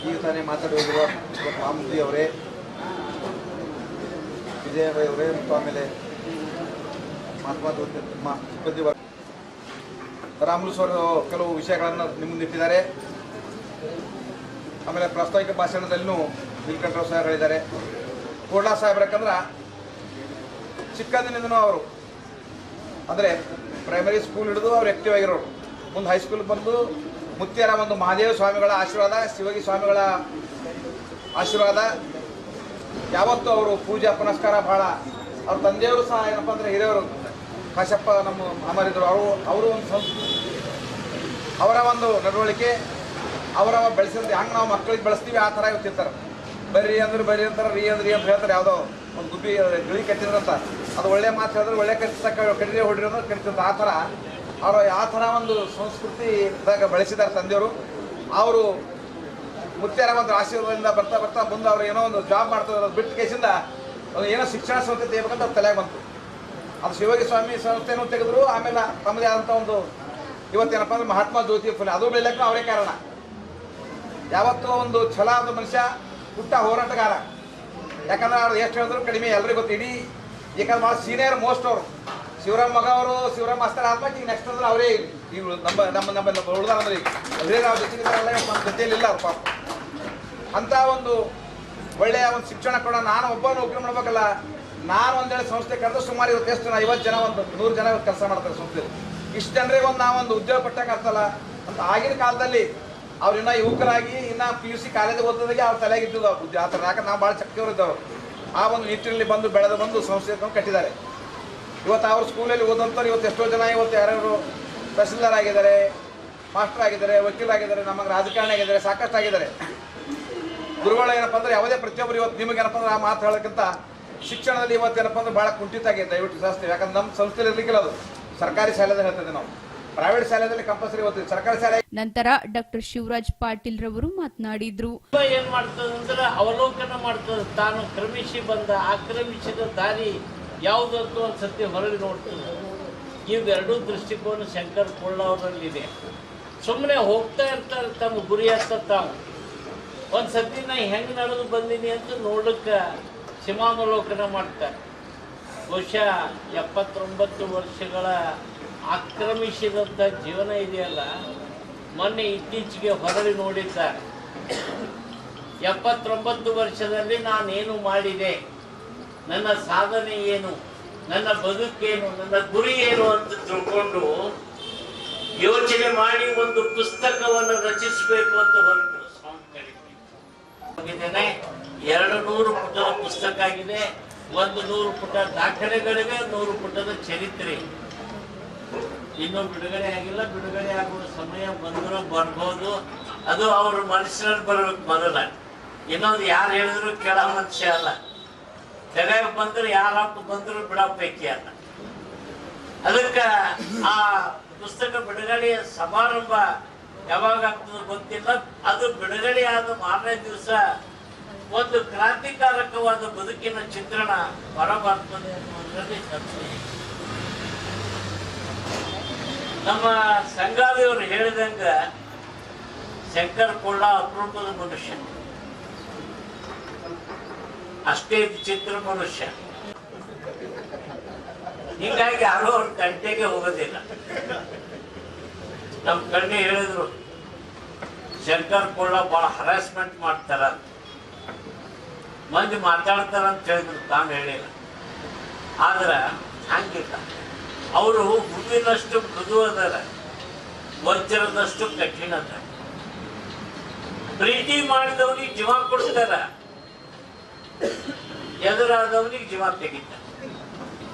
ಈಗ ತಾನೇ ಮಾತಾಡುವ ಮಾಮೂದಿ ಅವರೇ, ವಿಜಯಭಾಯಿ ಅವರೇ, ಮತ್ತು ಆಮೇಲೆ ಮಹಾತ್ಮ ಸಿಬ್ಬಂದಿ ವರ್ಗ ರಾಮುಲು ಸರ್ ಕೆಲವು ವಿಷಯಗಳನ್ನು ನಿಮ್ಮ ಮುಂದಿಟ್ಟಿದ್ದಾರೆ. ಆಮೇಲೆ ಪ್ರಾಸ್ತಾವಿಕ ಭಾಷಣದಲ್ಲೂ ನೀಲಕಂಠರಾವ್ ಸಾಹೇಬ್ ಹೇಳಿದ್ದಾರೆ. ಕೋಡ್ಲಾ ಸಾಹೇಬ್ರಕ್ಕಂದ್ರೆ ಚಿಕ್ಕಂದಿನಿಂದನೂ ಅವರು ಅಂದರೆ ಪ್ರೈಮರಿ ಸ್ಕೂಲ್ ಹಿಡಿದು ಅವ್ರು ಆ್ಯಕ್ಟಿವ್ ಆಗಿರೋರು. ಮುಂದೆ ಹೈಸ್ಕೂಲ್ಗೆ ಬಂದು ಮುತ್ಯಾರ ಒಂದು ಮಹಾದೇವ ಸ್ವಾಮಿಗಳ ಆಶೀರ್ವಾದ, ಶಿವಗಿ ಸ್ವಾಮಿಗಳ ಆಶೀರ್ವಾದ, ಯಾವತ್ತೂ ಅವರು ಪೂಜಾ ಪುನಸ್ಕಾರ ಭಾಳ. ಅವ್ರ ತಂದೆಯವರು ಸಹ ಏನಪ್ಪ ಅಂದರೆ ಹಿರಿಯವರು ಕಾಶಪ್ಪ ನಮ್ಮ ಅಮರಿದ್ರು. ಅವರು ಒಂದು ಅವರ ಒಂದು ನಡವಳಿಕೆ, ಅವರ ಬೆಳೆಸಿದ್ರೆ ಹಂಗೆ ನಾವು ಮಕ್ಕಳಿಗೆ ಬೆಳೆಸ್ತೀವಿ ಆ ಥರ ಇವತ್ತಿರ್ತಾರೆ. ಬರ್ರಿ ಅಂದ್ರೆ ಬರ್ರಿ ಅಂತಾರೆ, ರೀ ಅಂದ್ರೆ ಅಂತ ಹೇಳ್ತಾರೆ. ಯಾವುದೋ ಒಂದು ಗುಬ್ಬಿ ಗಿಳಿ ಕಟ್ಟಿದ್ರಂತ, ಅದು ಒಳ್ಳೆ ಮಾತು ಹೇಳಿದ್ರೆ ಒಳ್ಳೆ ಕಟ್ಟಿದ್ರೆ ಹೊಡ್ರಿ ಅಂದ್ರೆ ಕಟ್ಟಿದಂತ ಆ ಥರ ಅವರು ಆ ಥರ ಒಂದು ಸಂಸ್ಕೃತಿದಾಗ ಬೆಳೆಸಿದ್ದಾರೆ ತಂದೆಯವರು. ಅವರು ಮುತ್ಯಾರ ಒಂದು ಆಶೀರ್ವಾದದಿಂದ ಬರ್ತಾ ಬರ್ತಾ ಮುಂದೆ ಅವ್ರು ಏನೋ ಒಂದು ಜಾಬ್ ಮಾಡ್ತಾರೆ. ಅದು ಬಿಟ್ಟು ಕೇಸಿಂದ ಅದು ಏನೋ ಶಿಕ್ಷಣ ಸಂಸ್ಥೆ ತೆಗಿಬೇಕಂತ ಅವ್ರು ತಲೆಗೆ ಬಂತು. ಅದು ಶಿವಗಿ ಸ್ವಾಮಿ ಸಂಸ್ಥೆನೂ ತೆಗೆದ್ರು. ಆಮೇಲೆ ತಮ್ಮದೇ ಆದಂಥ ಒಂದು ಇವತ್ತೇನಪ್ಪ ಅಂದ್ರೆ ಮಹಾತ್ಮ ಜ್ಯೋತಿಬಾ ಫುಲೆ ಅದು ಬೆಳೆಯಕ್ಕೆ ಅವರೇ ಕಾರಣ. ಯಾವತ್ತೂ ಒಂದು ಛಲ ಆದ ಮನುಷ್ಯ, ಪುಟ್ಟ ಹೋರಾಟಗಾರ. ಯಾಕಂದ್ರೆ ಅವ್ರು ಎಷ್ಟು ಹೇಳಿದ್ರು ಕಡಿಮೆ, ಎಲ್ಲರಿಗೂ ಗೊತ್ತು. ಇಡೀ ಯಾಕಂದ್ರೆ ಭಾಳ ಸೀನಿಯರ್ ಮೋಸ್ಟ್ ಅವರು. ಶಿವರಾಮ್ ಮಗ ಅವರು, ಶಿವರಾಮ್ ಮಾಸ್ತರ್ ಆದ್ಮೇಲೆ ಈಗ ನೆಕ್ಸ್ಟ್ ಅಂದ್ರೆ ಅವರೇ ಈಗ ನಮ್ಮ ಉಳ್ದಾರ ಅಂದ್ರೆ ಈಗ ಅವರೇ ನಾವು ಜೊತೆಗಿದ್ದಾರಲ್ಲ, ನಮ್ಮ ಜೊತೆಯಲ್ಲಿಲ್ಲ ಅವ್ರ ಪಾಪ. ಅಂಥ ಒಂದು ಒಳ್ಳೆಯ ಒಂದು ಶಿಕ್ಷಣ ಕೊಡ. ನಾನು ಒಬ್ಬ ನೌಕರಿ ಮಾಡ್ಬೇಕಲ್ಲ, ನಾನು ಒಂದೇಳಿ ಸಂಸ್ಥೆ ಕರೆದು ಸುಮಾರು ಇವತ್ತು ಎಷ್ಟು ಜನ 50 ಜನ, ಒಂದು 100 ಜನ ಕೆಲಸ ಮಾಡ್ತಾರೆ ಸಂಸ್ಥೆಯಲ್ಲಿ. ಇಷ್ಟು ಜನರಿಗೆ ಒಂದು ನಾವೊಂದು ಉದ್ಯೋಗ ಪಟ್ಟಂಗೆ ಆಗ್ತಲ್ಲ ಅಂತ. ಆಗಿನ ಕಾಲದಲ್ಲಿ ಅವ್ರು ಇನ್ನೂ ಯುವಕರಾಗಿ ಇನ್ನೂ PUC ಕಾಲೇಜಿಗೆ ಓದೋದಾಗೆ ಅವ್ರ ತಲೆಯಾಗಿದ್ದು ಆ ಥರ. ಯಾಕಂದ್ರೆ ನಾವು ಭಾಳ ಚಕ್ಕೆಯವರಿದ್ದವರು. ಆ ಒಂದು ನಿಟ್ಟಿನಲ್ಲಿ ಬೆಳೆದು ಬಂದು ಸಂಸ್ಥೆ ಕಟ್ಟಿದ್ದಾರೆ. ಇವತ್ತು ಅವ್ರ ಸ್ಕೂಲಲ್ಲಿ ಓದಂಥವ್ರು ಇವತ್ತು ಎಷ್ಟೋ ಜನ ಇವತ್ತು ಯಾರ್ಯಾರು ತಹಸೀಲ್ದಾರ್ ಆಗಿದ್ದಾರೆ, ಮಾಸ್ಟರ್ ಆಗಿದ್ದಾರೆ, ವಕೀಲರಾಗಿದ್ದಾರೆ, ನಮಗೆ ರಾಜಕಾರಣಿ ಆಗಿದ್ದಾರೆ, ಸಾಕಷ್ಟು ಆಗಿದ್ದಾರೆ. ಗುರುಗಳು ಏನಪ್ಪ ಅಂದ್ರೆ ಯಾವುದೇ ಪ್ರತಿಯೊಬ್ಬರು ಇವತ್ತು ನಿಮಗೆ ಏನಪ್ಪ ಅಂದ್ರೆ ಆ ಮಾತು ಹೇಳೋಕ್ಕಿಂತ ಶಿಕ್ಷಣದಲ್ಲಿ ಇವತ್ತು ಏನಪ್ಪ ಅಂದ್ರೆ ಭಾಳ ಕುಂಠಿತ ಆಗಿದೆ. ದಯವಿಟ್ಟು ಜಾಸ್ತಿ. ಯಾಕಂದ್ರೆ ನಮ್ಮ ಸಂಸ್ಥೆಯಲ್ಲಿ ಇರಲಿಕ್ಕಿಲ್ಲ, ಅದು ಸರ್ಕಾರಿ ಶಾಲೆದಲ್ಲಿ ಹೇಳ್ತದೆ. ನಾವು ಪ್ರೈವೇಟ್ ಶಾಲೆಯಲ್ಲಿ ಕಂಪಲ್ಸರಿ ಓದ್ತೀವಿ, ಸರ್ಕಾರಿ ಶಾಲೆ. ನಂತರ ಡಾಕ್ಟರ್ ಶಿವರಾಜ್ ಪಾಟೀಲ್ ರವರು ಮಾತನಾಡಿದ್ರು. ಏನ್ ಮಾಡ್ತದಂದ್ರೆ ಅವಲೋಕನ ಮಾಡ್ತದೆ. ತಾನು ಆಕ್ರಮಿಸಿದ ದಾರಿ ಯಾವುದಂತೂ ಒಂದ್ಸತಿ ಹೊರಗೆ ನೋಡ್ತದೆ. ಇವೆರಡೂ ದೃಷ್ಟಿಕೋನ ಶಂಕರ್ ಕೋಡ್ಲಾ ಅವರಲ್ಲಿದೆ. ಸುಮ್ಮನೆ ಹೋಗ್ತಾ ಇರ್ತಾರೆ ತಮ್ಮ ಗುರಿ ಹತ್ತ ತಾವು. ಒಂದ್ಸತಿ ನಾ ಹೆಂಗೆ ನಡೆದು ಬಂದೀನಿ ಅಂತ ನೋಡಕ್ಕೆ ಸೀಮಾವಲೋಕನ ಮಾಡ್ತಾರೆ. ಬಹುಶಃ 79 ವರ್ಷಗಳ ಆಕ್ರಮಿಸಿದಂಥ ಜೀವನ ಇದೆಯಲ್ಲ, ಮೊನ್ನೆ ಇತ್ತೀಚೆಗೆ ಹೊರಳಿ ನೋಡಿದ್ದಾರೆ. 79 ವರ್ಷದಲ್ಲಿ ನಾನೇನು ಮಾಡಿದೆ, ನನ್ನ ಸಾಧನೆ ಏನು, ನನ್ನ ಬದುಕೇನು, ನನ್ನ ಗುರಿ ಏನು ಅಂತ ತಿಳ್ಕೊಂಡು ಯೋಚನೆ ಮಾಡಿ ಒಂದು ಪುಸ್ತಕವನ್ನು ರಚಿಸಬೇಕು ಅಂತ ಹೊರಟು ಹೋಗಿದ್ದೇನೆ. 200 ಪುಟದ ಪುಸ್ತಕ ಆಗಿದೆ. 100 ಪುಟ ದಾಖಲೆಗಳಿವೆ, 100 ಪುಟದ ಚರಿತ್ರೆ. ಇನ್ನೂ ಬಿಡುಗಡೆ ಆಗಿಲ್ಲ. ಬಿಡುಗಡೆ ಆಗುವ ಸಮಯ ಬಂದರೂ ಬರ್ಬೋದು. ಅದು ಅವ್ರ ಮನುಷ್ಯರಲ್ಲಿ ಬರ್ಬೇಕು ಮೊದಲ. ಇನ್ನೊಂದು ಯಾರು ಹೇಳಿದ್ರು ಕೇಳೋ ಮನುಷ್ಯ ಅಲ್ಲ. ತೆರೆಗೆ ಬಂದ್ರೆ ಯಾರಪ್ಪ ಬಂದ್ರು ಬಿಡಬೇಕಿ ಅಲ್ಲ. ಅದಕ್ಕೆ ಆ ಪುಸ್ತಕ ಬಿಡುಗಡೆಯ ಸಮಾರಂಭ ಯಾವಾಗ ಆಗ್ತದೆ ಗೊತ್ತಿಲ್ಲ. ಅದು ಬಿಡುಗಡೆ ಆದ ಮಾರನೇ ದಿವಸ ಒಂದು ಕ್ರಾಂತಿಕಾರಕವಾದ ಬದುಕಿನ ಚಿತ್ರಣ ಹೊರಬರ್ತದೆ ಅನ್ನೋದ್ರಲ್ಲಿ ಸಂಶಯ. ನಮ್ಮ ಸಂಗಾದಿಯವರು ಹೇಳಿದಂಗ ಶಂಕರ್ ಕೊಳ್ಳ ಅಪರೂಪದ ಮನುಷ್ಯ, ಅಷ್ಟೇ ವಿಚಿತ್ರ ಮನುಷ್ಯ. ಹೀಗಾಗಿ ಯಾರೋ ಅವ್ರ ಗಂಟೆಗೆ ಹೋಗೋದಿಲ್ಲ. ನಮ್ಮ ಕಣ್ಣೆ ಹೇಳಿದ್ರು ಶಂಕರ್ ಕೊಳ್ಳ ಬಹಳ ಹರಾಸ್ಮೆಂಟ್ ಮಾಡ್ತಾರ, ಮಂದಿ ಮಾತಾಡ್ತಾರ ಅಂತ ಹೇಳಿದ್ರು. ತಾನು ಹೇಳಿಲ್ಲ. ಆದ್ರ ಹಂಗಿಲ್ಲ. ಅವರು ಹೂವಿನಷ್ಟು ಮೃದು ಅದರ, ವಜ್ರದಷ್ಟು ಕಠಿಣ ಅದ. ಪ್ರೀತಿ ಮಾಡಿದವನಿಗೆ ಜೀವ ಕೊಡ್ತಾರ, ಎದುರಾದವನಿಗೆ ಜೀವ ತೆಗಿತಾರ.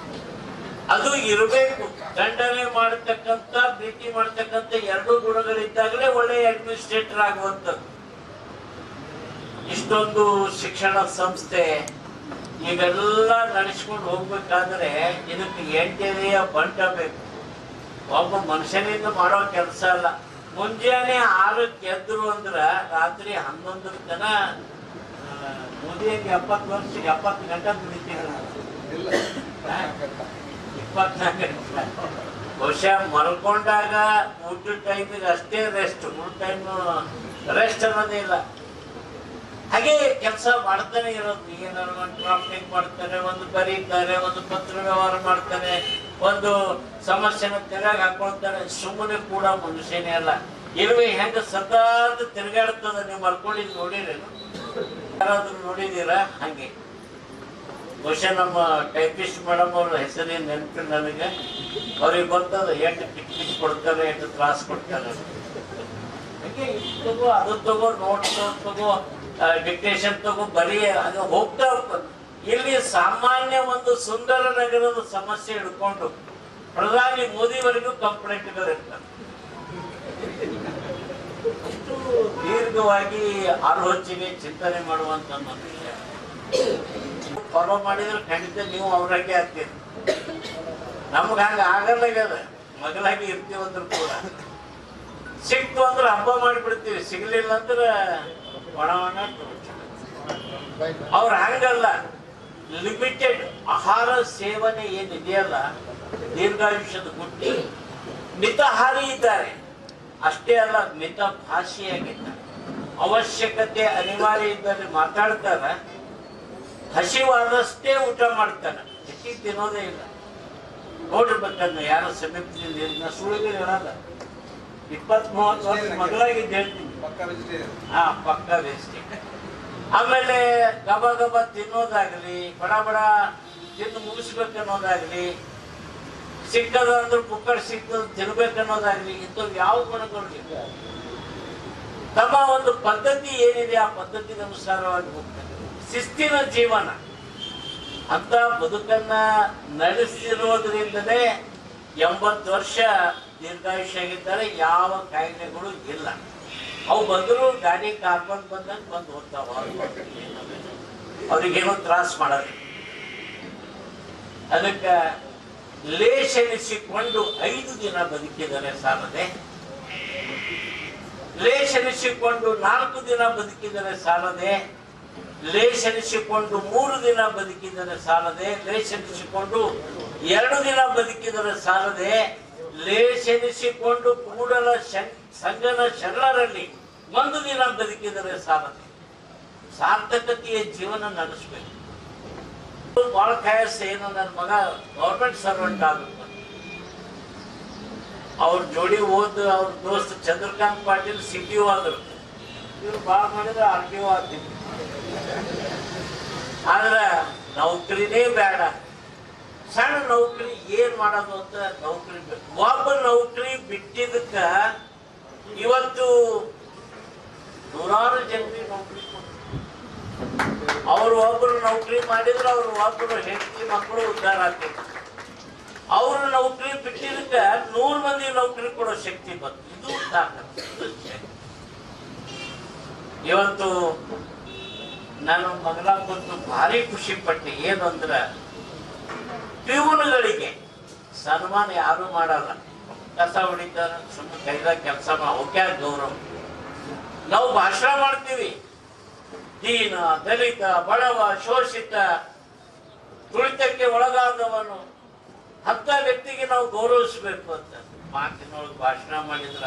ಅದು ಇರಬೇಕು. ದಂಡನೆ ಮಾಡತಕ್ಕಂಥ ಪ್ರೀತಿ ಮಾಡತಕ್ಕಂಥ ಎರಡೂ ಗುಣಗಳಿದ್ದಾಗಲೇ ಒಳ್ಳೆಯ ಅಡ್ಮಿನಿಸ್ಟ್ರೇಟರ್ ಆಗುವಂಥದ್ದು. ಇಷ್ಟೊಂದು ಶಿಕ್ಷಣ ಸಂಸ್ಥೆ ಇವೆಲ್ಲ ನಡೆಸ್ಕೊಂಡು ಹೋಗ್ಬೇಕಾದ್ರೆ ಇದಕ್ಕೆ ಎಂಟನೆಯ ಬಂಟ ಬೇಕು. ಒಬ್ಬ ಮನುಷ್ಯನಿಂದ ಮಾಡೋ ಕೆಲಸ ಅಲ್ಲ. ಮುಂಜಾನೆ 6ಕ್ಕೆ ಎದ್ರು ಅಂದ್ರ ರಾತ್ರಿ 11 ತನ ಮೋದಿಯಾಗಿ 70 ವರ್ಷ 70 ಗಂಟೆ ದುಡಿತೀವಿ. 24 ಗಂಟೆ ಬಹುಶಃ ಮಲ್ಕೊಂಡಾಗ ಊಟದ ಟೈಮಿಗೆ ಅಷ್ಟೇ ರೆಸ್ಟ್, ಮೂರು ಟೈಮ್ ರೆಸ್ಟ್ ಅನ್ನೋದೇ ಇಲ್ಲ. ಹಾಗೆ ಕೆಲಸ ಮಾಡ್ತಾನೆ ಇರೋದು. ಏನಾದ್ರು ಒಂದು ಡ್ರಾಫ್ಟಿಂಗ್ ಮಾಡ್ತಾರೆ, ಒಂದು ಬರೀತಾರೆ, ಒಂದು ಪತ್ರ ವ್ಯವಹಾರ ಮಾಡ್ತಾರೆ, ಒಂದು ಸಮಸ್ಯೆನ ತೆರೆಗೆ ಹಾಕೊಳ್ತಾರೆ. ಸುಮ್ಮನೆ ಕೂಡ ಮನುಷ್ಯನೇ ಅಲ್ಲ. ಇರುವೆ ಹೆಂಗ ಸತತ ತಿರುಗಾಡ್ತದ. ನೀವು ಮಲ್ಕೊಂಡಿದ್ದು ನೋಡಿರೇನು? ಯಾರಾದ್ರೂ ನೋಡಿದೀರಾ? ಹಂಗೆ ಬಹುಶಃ ನಮ್ಮ ಟೈಪಿಸ್ಟ್ ಮೇಡಮ್ ಅವ್ರ ಹೆಸರೇನು ನೆನಪು ನನಗೆ. ಅವ್ರಿಗೆ ಗೊತ್ತದ ಎಷ್ಟು ಟಿಕೆಟ್ ಕೊಡ್ತಾರೆ, ಎಷ್ಟು ತ್ರಾಸ ಕೊಡ್ತಾರೆ. ಹಾಗೆ ಇದು ತಗೋ, ಅದು ತಗೋ, ನೋಟ್ಸ್ ತಗೋ, ಡಿಕ್ಟೇಷನ್ ತಗೋ, ಬರೀ ಅದು ಹೋಗ್ತಾ ಹೋಗ್ತದೆ. ಇಲ್ಲಿ ಸಾಮಾನ್ಯ ಒಂದು ಸುಂದರ ನಗರದ ಸಮಸ್ಯೆ ಹಿಡ್ಕೊಂಡು ಪ್ರಧಾನಿ ಮೋದಿವರೆಗೂ ಕಂಪ್ಲೇಂಟ್ಗಳು ಇರ್ತವೆ. ಇಷ್ಟು ದೀರ್ಘವಾಗಿ ಆಲೋಚನೆ ಚಿಂತನೆ ಮಾಡುವಂತ ಮನುಷ್ಯ. ಫಾಲೋ ಮಾಡಿದ್ರೆ ಖಂಡಿತ ನೀವು ಅವ್ರಾಗೆ ಆಗ್ತೀರಿ. ನಮ್ಗೆ ಹಂಗ ಆಗಲ್ಲಾಗ್ಯದ. ಮಗಳಾಗಿ ಇರ್ತೀವಂದ್ರು ಕೂಡ ಸಿಕ್ತು ಅಂದ್ರೆ ಹಬ್ಬ ಮಾಡಿಬಿಡ್ತೀವಿ, ಸಿಗ್ಲಿಲ್ಲ ಅಂದ್ರೆ ಒಣ ಅವ್ರು ಹಂಗಲ್ಲ. ಲಿಮಿಟೆಡ್ ಆಹಾರ ಸೇವನೆ ಏನಿದೆಯಲ್ಲ, ದೀರ್ಘಾಯುಷ್ಯದ ಗುಟ್ಟಿ. ಮಿತಹಾರಿ ಇದ್ದಾರೆ, ಅಷ್ಟೇ ಅಲ್ಲ ಮಿತ ಭಾಷೆಯಾಗಿದ್ದಾರೆ. ಅವಶ್ಯಕತೆ ಅನಿವಾರ್ಯ ಇದ್ದರೆ ಮಾತಾಡ್ತಾರ, ಹಸಿವಾದಷ್ಟೇ ಊಟ ಮಾಡ್ತಾರ, ಹೆಚ್ಚಿಗೆ ತಿನ್ನೋದೇ ಇಲ್ಲ. ನೋಡಿರ್ಬೇಕಂದ್ರೆ ಯಾರ ಸಮೀಪದಿಂದ ಸುಳ್ಳಿಗೆ ಹೇಳಲ್ಲ. 20-30 ವರ್ಷ ಮಗಳಾಗಿದ್ದು ಹೇಳ್ತೀನಿ. ಪಕ್ಕ ವೇಸ್ಟಿ. ಆಮೇಲೆ ಗಬ ಗಬ ತಿನ್ನೋದಾಗ್ಲಿ, ಬಡ ಬಡ ತಿಂದು ಮುಗಿಸ್ಬೇಕನ್ನೋದಾಗ್ಲಿ, ಸಿಕ್ಕದ ಅಂದ್ರೆ ಕುಕ್ಕರ್ ಸಿಕ್ಕದ ತಿನ್ಬೇಕನ್ನೋದಾಗ್ಲಿ, ಇಂಥವು ಯಾವ ಗುಣಗಳು ತಮ್ಮ ಒಂದು ಪದ್ಧತಿ ಏನಿದೆ ಆ ಪದ್ಧತಿ ಅನುಸಾರವಾಗಿ ಹೋಗ್ತಾರೆ. ಶಿಸ್ತಿನ ಜೀವನ ಅಂತ ಬದುಕನ್ನ ನಡೆಸಿರೋದ್ರಿಂದಲೇ 80 ವರ್ಷ ದೀರ್ಘಾಯುಷ್ಯ ಆಗಿದ್ದಾರೆ. ಯಾವ ಕಾಯಿಲೆಗಳು ಇಲ್ಲ. ಅವು ಬಂದರೂ ಗಾಡಿ ಕಾರ್ಬನ್ ಬಂದಂಗೆ ಬಂದು ಹೋಗ್ತಾವ. ಅವ್ರಿಗೇನೋ ತ್ರಾಸ ಮಾಡೋದು. ಅದಕ್ಕೆ ಲೇಷನಿಸಿಕೊಂಡು 5 ದಿನ ಬದುಕಿದರೆ ಸಾಲದೆ, ಲೇಷನಿಸಿಕೊಂಡು 4 ದಿನ ಬದುಕಿದರೆ ಸಾಲದೆ, ಲೇಷನಿಸಿಕೊಂಡು 3 ದಿನ ಬದುಕಿದರೆ ಸಾಲದೆ, ಲೇಷನಿಸಿಕೊಂಡು 2 ದಿನ ಬದುಕಿದರೆ ಸಾಲದೆ, ಲೇಷನಿಸಿಕೊಂಡು ಕೂಡಲ ಸಂಗನ ಶರಣರಲ್ಲಿ 1 ದಿನ ಬದುಕಿದರೆ ಸಾಲದೆ. ಸಾರ್ಥಕತೆಯ ಜೀವನ ನಡೆಸಬೇಕು. ಬಹಳ ಕಾಯಸ ಏನು, ನನ್ನ ಮಗ ಗೌರ್ಮೆಂಟ್ ಸರ್ವೆಂಟ್ ಆಗುತ್ತೆ. ಅವ್ರ ಜೋಡಿ ಓದ್ ಅವ್ರ ದೋಸ್ತ ಚಂದ್ರಕಾಂತ್ ಪಾಟೀಲ್ CTO ಆದ್ರು. ಇವ್ರು ಭಾಳ ಮಾಡಿದ್ರೆ RTO ಆಗ್ತಿದ್ರು. ಆದ್ರೆ ನೌಕರಿನೇ ಬೇಡ, ಸಣ್ಣ ನೌಕರಿ ಏನ್ ಮಾಡೋದು ಅಂತ ನೌಕರಿ ಬೇಕು. ಒಬ್ಬ ನೌಕರಿ ಬಿಟ್ಟಿದ್ದಕ್ಕ ಇವತ್ತು 100 ಜನರಿಗೆ ನೌಕರಿ ಕೊಡ್ತಾರೆ. ಅವ್ರು ಒಬ್ರು ನೌಕರಿ ಮಾಡಿದ್ರೆ ಅವ್ರು ಒಬ್ರು ಹೆಂಡತಿ ಮಕ್ಕಳು ಉದ್ಧಾರ ಆಗ್ತೈತಿ. ಅವರು ನೌಕರಿ ಬಿಟ್ಟಿದ್ದಕ್ಕ 100 ಮಂದಿ ನೌಕರಿ ಕೊಡೋ ಶಕ್ತಿ ಬಂತು. ಇದು ತಾಕತ್ತು, ಇದು ಶಕ್ತಿ. ಇವತ್ತು ನಾನು ಮಗನ ಕುರಿತು ಭಾರಿ ಖುಷಿ ಪಟ್ಟೆ. ಏನು ಅಂದ್ರ ಪಿಯೂನ್ಗಳಿಗೆ ಸನ್ಮಾನ ಯಾರು ಮಾಡಲ್ಲ. ಕಸ ಹೊಡಿತಾರ, ಸುಮ್ಮನೆ ಕೈದಾಗ ಕೆಲಸ ಅವಕ್ಕೆ ಗೌರವ. ನಾವು ಭಾಷಣ ಮಾಡ್ತೀವಿ, ದೀನ, ದಲಿತ, ಬಡವ, ಶೋಷಿತ, ತುಳಿತಕ್ಕೆ ಒಳಗಾದವನು ಅಂತ ವ್ಯಕ್ತಿಗೆ ನಾವು ಗೌರವಿಸ್ಬೇಕು ಅಂತ ಮಾತಿನೊಳಗೆ ಭಾಷಣ ಮಾಡಿದ್ರ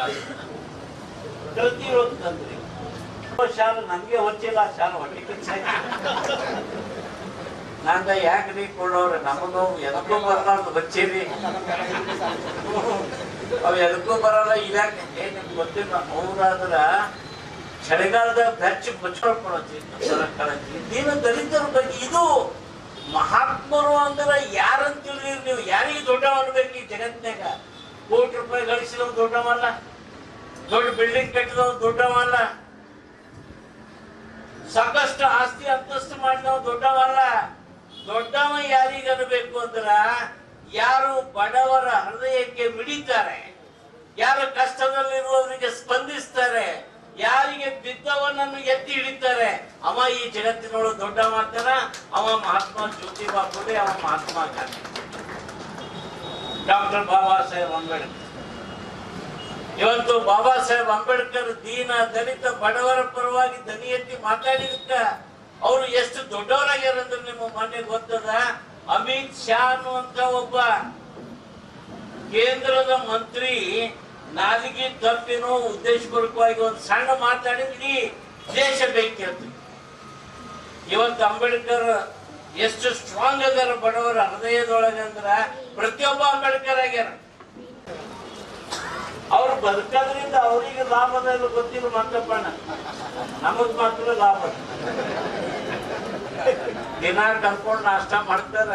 ಕಲ್ತಿರೋದು ತಂದ್ರಿ. ಶಾಲೆ ನಮ್ಗೆ ಹೊಚ್ಚಿಲ್ಲ, ಶಾಲೆ ಹೊಟ್ಟಿಗೆ ನಂದ ಯಾಕ್ರಿ ಕೊಡೋರು ನಮಗೂ ಎದಕ್ಕೂ ಬರಲ್ಲ ಬಚ್ಚಿರಿ, ಅವ್ ಎದಕ್ಕೂ ಬರಲ್ಲ. ಇದ್ಯಾಕೆ ನಿಮ್ಗೆ ಗೊತ್ತಿಲ್ಲ. ಅವ್ರಾದ್ರ ಚಳಿಗಾಲದಾಗ ಬೆಚ್ಚ ಬಚ್ಕೊಳ್ಕೊಳತ್ತಿ ದೀನ ದಲಿತರ ಬಗ್ಗೆ. ಇದು ಮಹಾತ್ಮರು ಅಂದ್ರೆ ಯಾರಂತ ತಿಳಿದ್ರಿ ನೀವು? ಯಾರಿಗೆ ದೊಡ್ಡ ಅನ್ಬೇಕು ಈ ಜಗತ್ನಾಗ? ಕೋಟಿ ರೂಪಾಯಿ ಗಳಿಸಿದವ್ ದೊಡ್ಡವಲ್ಲ, ದೊಡ್ಡ ಬಿಲ್ಡಿಂಗ್ ಕಟ್ಟಿದವ್ ದೊಡ್ಡವಲ್ಲ, ಸಾಕಷ್ಟು ಆಸ್ತಿ ಅಂತಸ್ತು ಮಾಡಿದವ್ ದೊಡ್ಡವಲ್ಲ. ದೊಡ್ಡವ ಯಾರಿಗೆ ಅನ್ಬೇಕು ಅಂದ್ರ ಯಾರು ಬಡವರ ಹೃದಯಕ್ಕೆ ಮಿಡಿತಾರೆ, ಯಾರು ಕಷ್ಟದಲ್ಲಿರುವವರಿಗೆ ಸ್ಪಂದಿಸ್ತಾರೆ, ಯಾರಿಗೆ ಬಿದ್ದವನನ್ನು ಎತ್ತಿ ಹಿಡಿತಾರೆ, ಅವ ಈ ಜಗತ್ತಿನೊಳಗೆ ದೊಡ್ಡ ಮಾತಾರ. ಅವ ಮಹಾತ್ಮ ಜ್ಯೋತಿಬಾ ಫುಲೆ, ಅವ ಮಹಾತ್ಮ ಗಾಂಧಿ, ಡಾಕ್ಟರ್ ಬಾಬಾ ಸಾಹೇಬ್ ಅಂಬೇಡ್ಕರ್. ಇವತ್ತು ಬಾಬಾ ಸಾಹೇಬ್ ಅಂಬೇಡ್ಕರ್ ದೀನ ದಲಿತ ಬಡವರ ಪರವಾಗಿ ದನಿ ಎತ್ತಿ ಮಾತಾಡಿದಕ್ಕ ಅವರು ಎಷ್ಟು ದೊಡ್ಡವರಾಗ್ಯಾರಂದ್ರೆ ನಿಮ್ಮ ಮೊನ್ನೆ ಗೊತ್ತದ. ಅಮಿತ್ ಶಾ ಅನ್ನುವಂತ ಒಬ್ಬ ಕೇಂದ್ರದ ಮಂತ್ರಿ ನಾಲಿಗೆ ತಪ್ಪಿನೋ ಉದ್ದೇಶಪೂರ್ವಕವಾಗಿ ಒಂದು ಸಣ್ಣ ಮಾತಾಡಿದ್ರಿ ದೇಶ ಬೆಂಕಿ ಅಂತ. ಇವತ್ತು ಅಂಬೇಡ್ಕರ್ ಎಷ್ಟು ಸ್ಟ್ರಾಂಗ್ ಅದಾರ ಬಡವರ ಹೃದಯದೊಳಗೆ ಅಂದ್ರ ಪ್ರತಿಯೊಬ್ಬ ಅಂಬೇಡ್ಕರ್ ಆಗ್ಯಾರ. ಅವ್ರು ಬದುಕೋದ್ರಿಂದ ಅವರಿಗೆ ಲಾಭದ ಗೊತ್ತಿಲ್ಲ ಮತ್ತಪ್ಪಣ್ಣ, ನಮಗ್ ಮಾತ್ರ ಲಾಭ. ದಿನ ಕರ್ಕೊಂಡು ನಾಷ್ಟ ಮಾಡ್ತಾರ,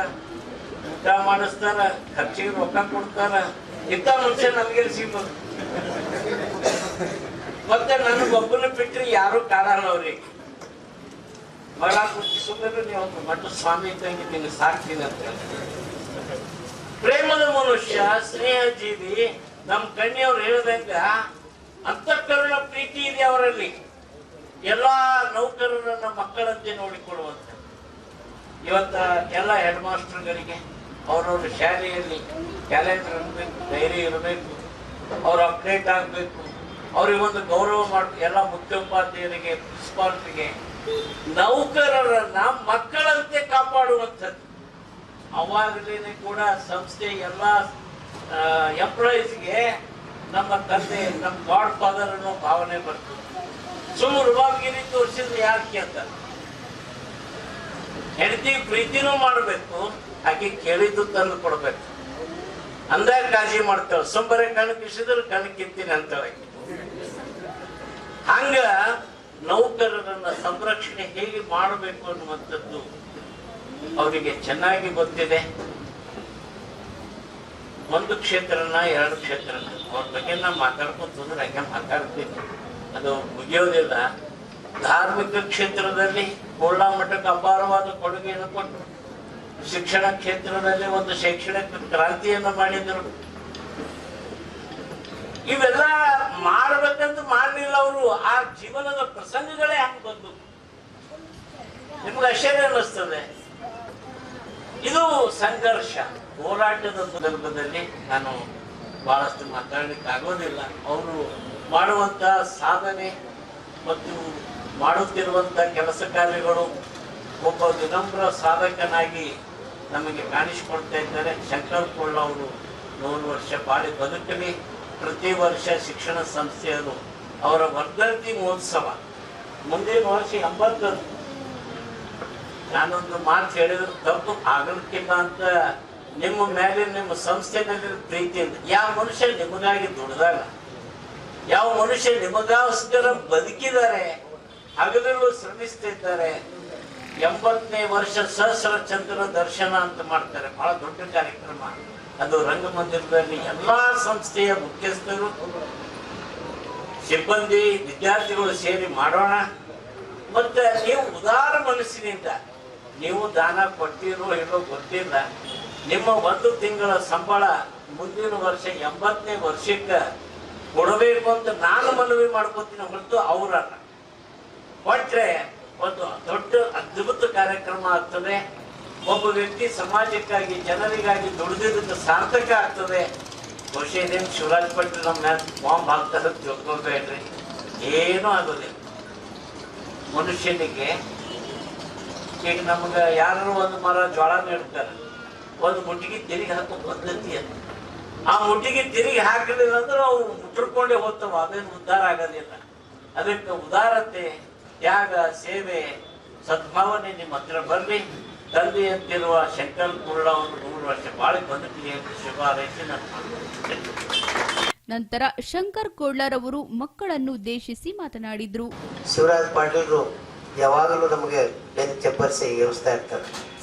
ಊಟ ಮಾಡಿಸ್ತಾರ, ಖರ್ಚಿಗೆ ರೊಕ್ಕ ಕೊಡ್ತಾರ. ಇಂಥ ಮನುಷ್ಯ ನಮ್ಗೆ ಸಿಗ್ಬೋದು. ಮತ್ತೆ ನನಗೊಬ್ಬನ ಬಿಟ್ಟರೆ ಯಾರು ಕಾಣಲ್ಲ ಅವ್ರಿಗೆ. ಮಗಳ ಕುಟ್ಟಿಸಿದ್ರೆ ನೀವು ಮಠ ಸ್ವಾಮಿ ಇದ್ದಂಗೆ ನಿಮ್ಗೆ ಸಾಕ್ತೀನಿ ಅಂತ ಹೇಳಿ. ಪ್ರೇಮದ ಮನುಷ್ಯ, ಸ್ನೇಹ ಜೀವಿ. ನಮ್ಮ ಕಣ್ಣಿಯವ್ರು ಹೇಳಿದಂಗ ಅಂತಃಕರಣ ಪ್ರೀತಿ ಇದೆ ಅವರಲ್ಲಿ. ಎಲ್ಲಾ ನೌಕರರನ್ನ ಮಕ್ಕಳಂತೆ ನೋಡಿಕೊಳ್ಳುವಂತ. ಇವತ್ತ ಎಲ್ಲ ಹೆಡ್ ಮಾಸ್ಟರ್ಗಳಿಗೆ ಅವ್ರವ್ರ ಶಾಲೆಯಲ್ಲಿ ಕ್ಯಾಲೆಂಡರ್ ಇರಬೇಕು, ಡೈರಿ ಇರಬೇಕು, ಅವ್ರು ಅಪ್ಡೇಟ್ ಆಗಬೇಕು, ಅವ್ರಿಗೆ ಒಂದು ಗೌರವ ಮಾಡ್ಬೇಕು. ಎಲ್ಲ ಮುಖ್ಯೋಪಾಧ್ಯಾಯರಿಗೆ, ಪ್ರಿನ್ಸಿಪಾಲ್ರಿಗೆ, ನೌಕರರನ್ನ ಮಕ್ಕಳಂತೆ ಕಾಪಾಡುವಂಥದ್ದು. ಅವಾಗಲೇ ಕೂಡ ಸಂಸ್ಥೆ ಎಲ್ಲ ಎಂಪ್ಲಾಯೀಸ್ಗೆ ನಮ್ಮ ತಂದೆ, ನಮ್ಮ ಗಾಡ್ ಫಾದರ್ ಅನ್ನೋ ಭಾವನೆ ಬರ್ತದೆ. ಸುಮ್ಮನೆ ರುಬಾಬ್ಗಿರಿ ತೋರಿಸಿದ್ರೆ ಯಾರು ಕೇಳ್ತಾರೆ? ಹೆಂಡತಿ ಪ್ರೀತಿನೂ ಮಾಡಬೇಕು, ಆಕೆ ಕೇಳಿದ್ದು ತಂದು ಕೊಡ್ಬೇಕು. ಅಂದಾಗ ಕಾಳಜಿ ಮಾಡ್ತಾಳೆ. ಸುಂಬರೆ ಕಣ್ಣು ಕಿಸಿದ್ರೆ ಕಣ್ಣು ಕಿತ್ತೀನಿ ಅಂತಾಳೆ. ಹಂಗ ನೌಕರರನ್ನ ಸಂರಕ್ಷಣೆ ಹೇಗೆ ಮಾಡಬೇಕು ಅನ್ನುವಂಥದ್ದು ಅವರಿಗೆ ಚೆನ್ನಾಗಿ ಗೊತ್ತಿದೆ. ಒಂದು ಕ್ಷೇತ್ರನ, ಎರಡು ಕ್ಷೇತ್ರನ, ಅವ್ರ ಬಗ್ಗೆ ನಾವು ಮಾತಾಡ್ಕೊಂತಂದ್ರೆ ಹಂಗೆ ಮಾತಾಡ್ತೀವಿ, ಅದು ಮುಗಿಯೋದಿಲ್ಲ. ಧಾರ್ಮಿಕ ಕ್ಷೇತ್ರದಲ್ಲಿ ಕೋಲಾ ಮಠಕ್ಕೆ ಅಪಾರವಾದ ಕೊಡುಗೆಯನ್ನು ಕೊಟ್ಟರು. ಶಿಕ್ಷಣ ಕ್ಷೇತ್ರದಲ್ಲಿ ಒಂದು ಶೈಕ್ಷಣಿಕ ಕ್ರಾಂತಿಯನ್ನು ಮಾಡಿದರು. ಇವೆಲ್ಲ ಮಾಡ್ಬೇಕಂತ ಮಾಡಲಿಲ್ಲ ಅವರು. ಆ ಜೀವನದ ಪ್ರಸಂಗಗಳೇ ಹಂಗೆ ಬಂದು ನಿಮ್ಗೆ ಆಶ್ಚರ್ಯ ಅನ್ನಿಸ್ತದೆ. ಇದು ಸಂಘರ್ಷ, ಹೋರಾಟದ ಸಂದರ್ಭದಲ್ಲಿ ನಾನು ಬಹಳಷ್ಟು ಮಾತಾಡ್ಲಿಕ್ಕೆ ಆಗೋದಿಲ್ಲ. ಅವರು ಮಾಡುವಂತ ಸಾಧನೆ ಮತ್ತು ಮಾಡುತ್ತಿರುವಂತ ಕೆಲಸ ಕಾರ್ಯಗಳು ಒಬ್ಬ ವಿನಮ್ರ ಸಾಧಕನಾಗಿ ನಮಗೆ ಕಾಣಿಸಿಕೊಡ್ತಾ ಇದ್ದಾರೆ. ಶಂಕರ್ ಕೊಳ್ಳ ಅವರು 100 ವರ್ಷ ಬಾಳಿ ಬದುಕಲಿ. ಪ್ರತಿ ವರ್ಷ ಶಿಕ್ಷಣ ಸಂಸ್ಥೆಯರು ಅವರ ವರ್ಧಂತಿ ಮಹೋತ್ಸವ ಮುಂದಿನ ವರ್ಷ 80. ನಾನೊಂದು ಮಾತು ಹೇಳಿದ್ರೆ ತಪ್ಪು ಆಗಲಿಕ್ಕಿಲ್ಲ ಅಂತ ನಿಮ್ಮ ಮೇಲೆ, ನಿಮ್ಮ ಸಂಸ್ಥೆನಲ್ಲಿ ಪ್ರೀತಿಯಿಂದ. ಯಾವ ಮನುಷ್ಯ ನಿಮಗಾಗಿ ದುಡಿದಾಗ, ಯಾವ ಮನುಷ್ಯ ನಿಮಗೋಸ್ಕರ ಬದುಕಿದ್ದಾರೆ, ಹಗಲಿರುಳು ಶ್ರಮಿಸ್ತಿದ್ದಾರೆ. 80ನೇ ವರ್ಷ ಸಹಸ್ರ ಚಂದ್ರ ದರ್ಶನ ಅಂತ ಮಾಡ್ತಾರೆ, ಬಹಳ ದೊಡ್ಡ ಕಾರ್ಯಕ್ರಮ. ಅದು ರಂಗಮಂದಿರದಲ್ಲಿ ಎಲ್ಲಾ ಸಂಸ್ಥೆಯ ಮುಖ್ಯಸ್ಥರು, ಸಿಬ್ಬಂದಿ, ವಿದ್ಯಾರ್ಥಿಗಳು ಸೇರಿ ಮಾಡೋಣ. ಮತ್ತೆ ನೀವು ಉದಾರ ಮನಸ್ಸಿನಿಂದ ನೀವು ದಾನ ಕೊಟ್ಟಿರೋ ಇಲ್ಲೋ ಗೊತ್ತಿಲ್ಲ, ನಿಮ್ಮ 1 ತಿಂಗಳ ಸಂಬಳ ಮುಂದಿನ ವರ್ಷ 80ನೇ ವರ್ಷಕ್ಕೆ ಕೊಡಬೇಕು ಅಂತ ನಾನು ಮನವಿ ಮಾಡ್ಕೊತೀನಿ ಹೊರತು ಅವರನ್ನ ಕೊಟ್ರೆ ಒಂದು ದೊಡ್ಡ ಅದ್ಭುತ ಕಾರ್ಯಕ್ರಮ ಆಗ್ತದೆ. ಒಬ್ಬ ವ್ಯಕ್ತಿ ಸಮಾಜಕ್ಕಾಗಿ ಜನರಿಗಾಗಿ ದುಡಿದಿದ್ದಕ್ಕೆ ಸಾರ್ಥಕ ಆಗ್ತದೆ. ಬಹುಶಃ ಇದೇನು ಶಿವರಾಜ್ ಪಾಟೀಲ್ ನಮ್ಮ ಮ್ಯಾಲ ಬಾಂಬ್ ಹಾಕ್ತಾರೆ ತಿಳ್ಕೊಬೇಡ್ರಿ, ಏನೂ ಆಗೋದಿಲ್ಲ. ಮನುಷ್ಯನಿಗೆ ಈಗ ನಮ್ಗೆ ಯಾರು ಒಂದು ಮರ ಜೋಳ ನೀಡ್ತಾರೆ, ಒಂದು ಮುಟ್ಟಿಗೆ ತಿರುಗಿ ಹಾಕೋ ಪದ್ಧತಿ ಅದು. ಆ ಮುಟ್ಟಿಗೆ ತಿರುಗಿ ಹಾಕಲಿಲ್ಲ ಅಂದ್ರೆ ಅವು ಮುಟ್ಟರ್ಕೊಂಡೇ ಹೋಗ್ತಾವ, ಅದೇನು ಉದ್ಧಾರ ಆಗೋದಿಲ್ಲ. ಅದಕ್ಕೆ ಉದಾರತೆ, ತ್ಯಾಗ, ಸೇವೆ, ಸದ್ಭಾವನೆ ನಿಮ್ಮ ಹತ್ರ ಬರಲಿ. ತಂದೆ ಅಂತಿರುವ ಶಂಕರ್ ಕುರುಡ ಅವರು 100 ವರ್ಷ ಬಾಳಿ ಬದುಕಲಿ ಅಂತ ಶುಭ ಹಾರೈಸಿ ನಾನು. ನಂತರ ಶಂಕರ್ ಕೋಡ್ಲರವರು ಮಕ್ಕಳನ್ನು ಉದ್ದೇಶಿಸಿ ಮಾತನಾಡಿದ್ರು. ಶಿವರಾಜ್ ಪಾಟೀಲ್ರು ಯಾವಾಗಲೂ ನಮಗೆ ಬೆನ್ನು ಚಪ್ಪರಿಸಿ ಎಬ್ಬಿಸ್ತಾ ಇರ್ತಾರೆ.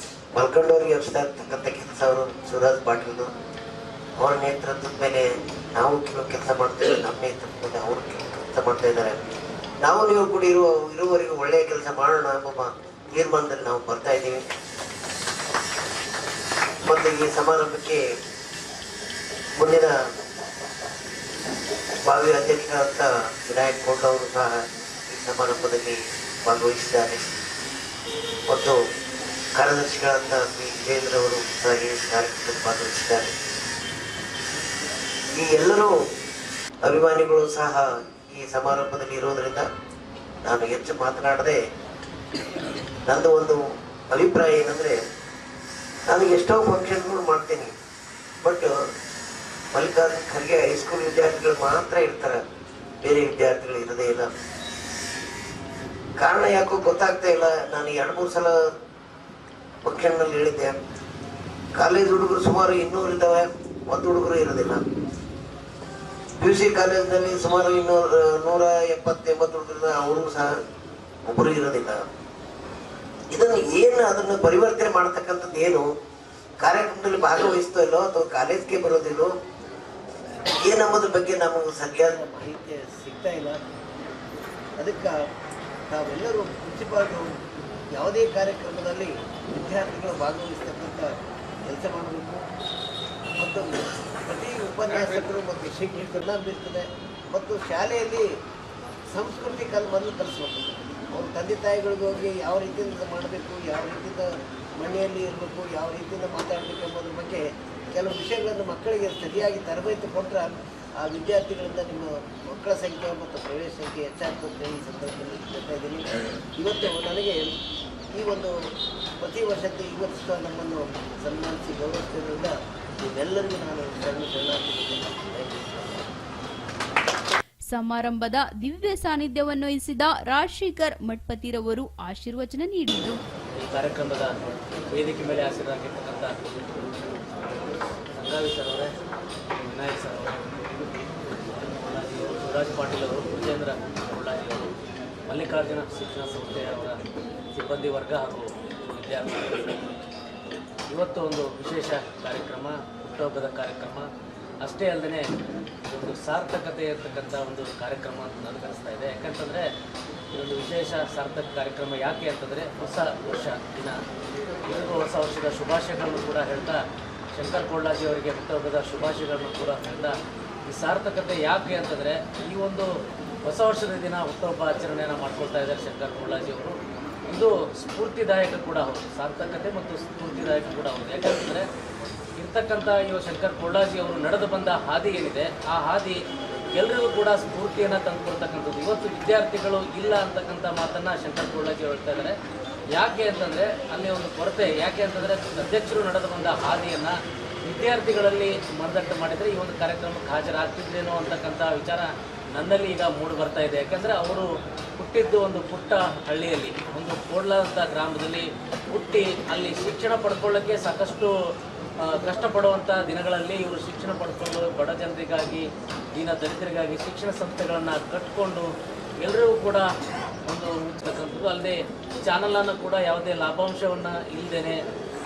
ಮಲ್ಕೊಂಡವ್ರಿಗೆ ಎಬ್ಬಿಸ್ತಾ ಇರ್ತಕ್ಕಂಥ ಕೆಲಸ ಅವರು ಶಿವರಾಜ್ ಪಾಟೀಲ್ರು. ಅವ್ರ ನೇತೃತ್ವದ ಮೇಲೆ ನಾವು ಕೆಲವು ಕೆಲಸ ಮಾಡ್ತೇವೆ, ನಮ್ಮ ನೇತೃತ್ವದ ಮೇಲೆ ಅವರು ಕೆಲಸ ಮಾಡ್ತಾ ಇದ್ದಾರೆ. ನಾವು ನೀವು ಕೂಡ ಇರುವವರೆಗೂ ಒಳ್ಳೆಯ ಕೆಲಸ ಮಾಡೋಣ ಎಂಬ ತೀರ್ಮಾನದಲ್ಲಿ ನಾವು ಬರ್ತಾ ಇದ್ದೀವಿ. ಮತ್ತು ಈ ಸಮಾರಂಭಕ್ಕೆ ಮುಂದಿನ ಭಾವಿ ಅಧ್ಯಕ್ಷರಾದಂಥ ವಿನಾಯಕ್ ಕೋಟ್ ಅವರು ಸಹ ಈ ಸಮಾರಂಭದಲ್ಲಿ ಭಾಗವಹಿಸಿದ್ದಾರೆ. ಮತ್ತು ಕಾರ್ಯದರ್ಶಿಗಳಾದಂಥ ಶ್ರೀ ವಿಜೇಂದ್ರ ಅವರು ಸಹ ಈ ಕಾರ್ಯಕ್ರಮದಲ್ಲಿ ಭಾಗವಹಿಸಿದ್ದಾರೆ. ಈ ಎಲ್ಲರೂ ಅಭಿಮಾನಿಗಳು ಸಹ ಈ ಸಮಾರಂಭದಲ್ಲಿ ಇರೋದರಿಂದ ನಾನು ಹೆಚ್ಚು ಮಾತನಾಡದೆ ನಂದು ಒಂದು ಅಭಿಪ್ರಾಯ ಏನಂದರೆ, ನಾನು ಎಷ್ಟೋ ಫಂಕ್ಷನ್ಗಳು ಮಾಡ್ತೀನಿ, ಬಟ್ ಮಲ್ಲಿಕಾರ್ಜುನ ಖರ್ಗೆ ಹೈಸ್ಕೂಲ್ ವಿದ್ಯಾರ್ಥಿಗಳು ಮಾತ್ರ ಇರ್ತಾರೆ, ಬೇರೆ ವಿದ್ಯಾರ್ಥಿಗಳು ಇರೋದೇ ಇಲ್ಲ. ಕಾರಣ ಯಾಕೋ ಗೊತ್ತಾಗ್ತಾ ಇಲ್ಲ. ನಾನು 2-3 ಸಲ ಫಂಕ್ಷನ್ನಲ್ಲಿ ಹೇಳಿದ್ದೆ, ಕಾಲೇಜ್ ಹುಡುಗರು ಸುಮಾರು 200 ಇದ್ದಾವೆ, 1 ಹುಡುಗರು ಇರೋದಿಲ್ಲ. PUC ಕಾಲೇಜಿನಲ್ಲಿ ಸುಮಾರು 170-80 ಹುಡುಗರು, ಅವರು ಸಹ ಒಬ್ಬರು ಇರೋದಿಲ್ಲ. ಇದನ್ನು ಏನು ಅದನ್ನು ಪರಿವರ್ತನೆ ಮಾಡ್ತಕ್ಕಂಥದ್ದು ಏನು? ಕಾರ್ಯಕ್ರಮದಲ್ಲಿ ಭಾಗವಹಿಸ್ತೋ ಇಲ್ಲೋ ಅಥವಾ ಕಾಲೇಜ್ಗೆ ಬರೋದಿಲ್ಲೋ ಏನಂಬುದ್ರ ಬಗ್ಗೆ ನಮಗೆ ಸರಿಯಾದ ಮಾಹಿತಿ ಸಿಗ್ತಾ ಇಲ್ಲ. ಅದಕ್ಕೆ ತಾವೆಲ್ಲರೂ ಪ್ರಿನ್ಸಿಪಾಲ್ರು ಯಾವುದೇ ಕಾರ್ಯಕ್ರಮದಲ್ಲಿ ವಿದ್ಯಾರ್ಥಿಗಳು ಭಾಗವಹಿಸ್ತಕ್ಕಂಥ ಕೆಲಸ ಮಾಡಬೇಕು. ಮತ್ತು ಪ್ರತಿ ಉಪನ್ಯಾಸಕರು ಮತ್ತು ಶಿಕ್ಷಕರನ್ನ ಬೀಳ್ತದೆ. ಮತ್ತು ಶಾಲೆಯಲ್ಲಿ ಸಂಸ್ಕೃತಿ ಮೊದಲು ಕಲಿಸ್ಬೇಕು. ಅವ್ರ ತಂದೆ ತಾಯಿಗಳಿಗೆ ಹೋಗಿ ಯಾವ ರೀತಿಯಿಂದ ಮಾಡಬೇಕು, ಯಾವ ರೀತಿಯಿಂದ ಮನೆಯಲ್ಲಿ ಇರಬೇಕು, ಯಾವ ರೀತಿಯಿಂದ ಮಾತಾಡಬೇಕು ಎಂಬುದ್ರ ಬಗ್ಗೆ ಕೆಲವು ವಿಷಯಗಳನ್ನು ಮಕ್ಕಳಿಗೆ ಸರಿಯಾಗಿ ತರಬೇತಿ ಕೊಟ್ಟರೆ ಆ ವಿದ್ಯಾರ್ಥಿಗಳಿಂದ ನಿಮ್ಮ ಮಕ್ಕಳ ಸಂಖ್ಯೆ ಮತ್ತು ಪ್ರವೇಶ ಸಂಖ್ಯೆ ಹೆಚ್ಚಾಗ್ತದೆ. ಈ ಸಂದರ್ಭದಲ್ಲಿ ಹೇಳ್ತಾ ಇದ್ದೀನಿ. ಇವತ್ತು ನನಗೆ ಈ ಒಂದು ಪ್ರತಿ ವರ್ಷಕ್ಕೆ ಇವತ್ತು ಸಹ ನಮ್ಮನ್ನು ಸನ್ಮಾನಿಸಿ ಗೌರವಿಸಿದ್ದರಿಂದ ಇವೆಲ್ಲರಿಗೂ ನಾನು ಶರಣಾರ್ಥಿದ್ದೇನೆ. ಸಮಾರಂಭದ ದಿವ್ಯ ಸಾನ್ನಿಧ್ಯವನ್ನು ವಹಿಸಿದ ರಾಜಶೇಖರ್ ಮಠಪತಿರವರು ಆಶೀರ್ವಚನ ನೀಡಿದರು. ಈ ಕಾರ್ಯಕ್ರಮದ ವೇದಿಕೆ ಮೇಲೆ ಆಶೀರ್ವಾಗಿರ್ತಕ್ಕಂಥ ಸಂಗಾವಿ ಸರ್ ಅವರೇ, ವಿನಾಯಕ್ ಸರ್ ಅವರೇ, ಶಿವರಾಜ್ ಪಾಟೀಲ್ ಅವರು, ವಿಜೇಂದ್ರ ಕೊಳ್ಳಾಜಿ ಅವರು, ಮಲ್ಲಿಕಾರ್ಜುನ ಶಿಕ್ಷಣ ಸಂಸ್ಥೆಯವರ ಸಿಬ್ಬಂದಿ ವರ್ಗ ಹಾಗೂ ವಿದ್ಯಾರ್ಥಿಗಳು, ಇವತ್ತು ಒಂದು ವಿಶೇಷ ಕಾರ್ಯಕ್ರಮ, ಹುಟ್ಟುಹಬ್ಬದ ಕಾರ್ಯಕ್ರಮ ಅಷ್ಟೇ ಅಲ್ಲದೆ ಒಂದು ಸಾರ್ಥಕತೆ ಇರತಕ್ಕಂಥ ಒಂದು ಕಾರ್ಯಕ್ರಮ ಅಂತ ನನಗೆ ಅನಿಸ್ತಾ ಇದೆ. ಯಾಕಂತಂದರೆ ಇದೊಂದು ವಿಶೇಷ ಸಾರ್ಥಕ ಕಾರ್ಯಕ್ರಮ ಯಾಕೆ ಅಂತಂದರೆ ಹೊಸ ವರ್ಷ ದಿನ, ಎಲ್ಲರಿಗೂ ಹೊಸ ವರ್ಷದ ಶುಭಾಶಯಗಳನ್ನು ಕೂಡ ಹೇಳ್ತಾ, ಶಂಕರ್ ಕೊಳ್ಳಾಜಿ ಅವರಿಗೆ ಹುಟ್ಟುಹಬ್ಬದ ಶುಭಾಶಯಗಳನ್ನು ಕೂಡ ಹೇಳ್ತಾ, ಈ ಸಾರ್ಥಕತೆ ಯಾಕೆ ಅಂತಂದರೆ ಈ ಒಂದು ಹೊಸ ವರ್ಷದ ದಿನ ಹುಟ್ಟುಹಬ್ಬ ಆಚರಣೆಯನ್ನು ಮಾಡ್ಕೊಳ್ತಾ ಇದ್ದಾರೆ ಶಂಕರ್ ಕೊಳ್ಳಾಜಿ ಅವರು. ಇದು ಸ್ಫೂರ್ತಿದಾಯಕ ಕೂಡ ಹೌದು, ಸಾರ್ಥಕತೆ ಮತ್ತು ಸ್ಫೂರ್ತಿದಾಯಕ ಕೂಡ ಹೌದು. ಯಾಕಂತಂದರೆ ಇರ್ತಕ್ಕಂಥ ಇವ ಶಂಕರ್ ಕೊಳ್ಳಾಜಿ ಅವರು ನಡೆದು ಬಂದ ಹಾದಿ ಏನಿದೆ, ಆ ಹಾದಿ ಎಲ್ಲರಿಗೂ ಕೂಡ ಸ್ಫೂರ್ತಿಯನ್ನು ತಂದುಕೊಡ್ತಕ್ಕಂಥದ್ದು. ಇವತ್ತು ವಿದ್ಯಾರ್ಥಿಗಳು ಇಲ್ಲ ಅಂತಕ್ಕಂಥ ಮಾತನ್ನು ಶಂಕರ್ ಕೊಳ್ಳಾಜಿ ಹೇಳ್ತಾ ಇದ್ದಾರೆ. ಯಾಕೆ ಅಂತಂದರೆ ಅಲ್ಲಿ ಒಂದು ಕೊರತೆ, ಯಾಕೆ ಅಂತಂದರೆ ಅಧ್ಯಕ್ಷರು ನಡೆದು ಬಂದ ಹಾದಿಯನ್ನು ವಿದ್ಯಾರ್ಥಿಗಳಲ್ಲಿ ಮಂದಟ್ಟು ಮಾಡಿದರೆ ಈ ಒಂದು ಕಾರ್ಯಕ್ರಮಕ್ಕೆ ಹಾಜರಾಗ್ತಿದ್ರೇನೋ ಅಂತಕ್ಕಂಥ ವಿಚಾರ ನನ್ನಲ್ಲಿ ಈಗ ಮೂಡಿ ಬರ್ತಾ ಇದೆ. ಯಾಕೆಂದರೆ ಅವರು ಹುಟ್ಟಿದ್ದು ಒಂದು ಪುಟ್ಟ ಹಳ್ಳಿಯಲ್ಲಿ, ಒಂದು ಕೋಡ್ಲ ಅಂತ ಗ್ರಾಮದಲ್ಲಿ ಹುಟ್ಟಿ ಅಲ್ಲಿ ಶಿಕ್ಷಣ ಪಡ್ಕೊಳ್ಳೋಕ್ಕೆ ಸಾಕಷ್ಟು ಕಷ್ಟಪಡುವಂಥ ದಿನಗಳಲ್ಲಿ ಇವರು ಶಿಕ್ಷಣ ಪಡ್ಕೊಂಡು ಬಡ ಜನರಿಗಾಗಿ, ದೀನ ದಲಿತರಿಗಾಗಿ ಶಿಕ್ಷಣ ಸಂಸ್ಥೆಗಳನ್ನು ಕಟ್ಟಿಕೊಂಡು ಎಲ್ಲರಿಗೂ ಕೂಡ ಒಂದು ಮುಚ್ಚತಕ್ಕಂಥದ್ದು. ಅಲ್ಲದೆ ಚಾನಲನ್ನು ಕೂಡ ಯಾವುದೇ ಲಾಭಾಂಶವನ್ನು ಇಲ್ಲದೇನೆ,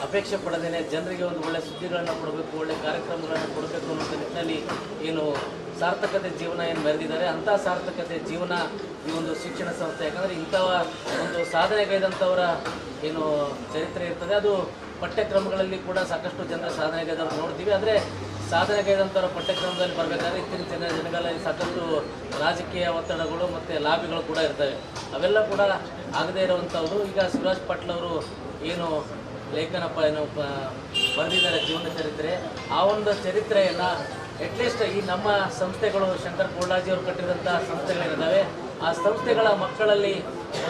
ಅಪೇಕ್ಷೆ ಪಡದೇನೆ ಜನರಿಗೆ ಒಂದು ಒಳ್ಳೆಯ ಸುದ್ದಿಗಳನ್ನು ಕೊಡಬೇಕು, ಒಳ್ಳೆಯ ಕಾರ್ಯಕ್ರಮಗಳನ್ನು ಕೊಡಬೇಕು ಅನ್ನೋ ನಿಟ್ಟಿನಲ್ಲಿ ಏನು ಸಾರ್ಥಕತೆ ಜೀವನ ಏನು ಮೆರೆದಿದ್ದಾರೆ, ಅಂಥ ಸಾರ್ಥಕತೆ ಜೀವನ ಈ ಒಂದು ಶಿಕ್ಷಣ ಸಂಸ್ಥೆ. ಯಾಕಂದರೆ ಇಂಥ ಒಂದು ಸಾಧನೆಗೈದಂಥವರ ಏನು ಚರಿತ್ರೆ ಇರ್ತದೆ ಅದು ಪಠ್ಯಕ್ರಮಗಳಲ್ಲಿ ಕೂಡ ಸಾಕಷ್ಟು ಜನರ ಸಾಧನೆಗೈದವ್ರು ನೋಡ್ತೀವಿ. ಆದರೆ ಸಾಧನೆಗೈದಂಥವ್ರ ಪಠ್ಯಕ್ರಮದಲ್ಲಿ ಬರಬೇಕಾದ್ರೆ ಇತ್ತೀಚಿನ ದಿನಗಳಲ್ಲಿ ಸಾಕಷ್ಟು ರಾಜಕೀಯ ಒತ್ತಡಗಳು ಮತ್ತು ಲಾಬಿಗಳು ಕೂಡ ಇರ್ತವೆ. ಅವೆಲ್ಲ ಕೂಡ ಆಗದೇ ಇರುವಂಥವ್ರು. ಈಗ ಶಿವರಾಜ್ ಪಾಟೀಲ್ ಅವರು ಏನು ಬರೆದಿದ್ದಾರೆ ಜೀವನ ಚರಿತ್ರೆ, ಆ ಒಂದು ಚರಿತ್ರೆಯನ್ನು ಅಟ್ಲೀಸ್ಟ್ ಈ ನಮ್ಮ ಸಂಸ್ಥೆಗಳು ಶಂಕರ್ ಕೋಡ್ಲಾಜಿಯವರು ಕಟ್ಟಿದಂಥ ಸಂಸ್ಥೆಗಳಿದ್ದಾವೆ, ಆ ಸಂಸ್ಥೆಗಳ ಮಕ್ಕಳಲ್ಲಿ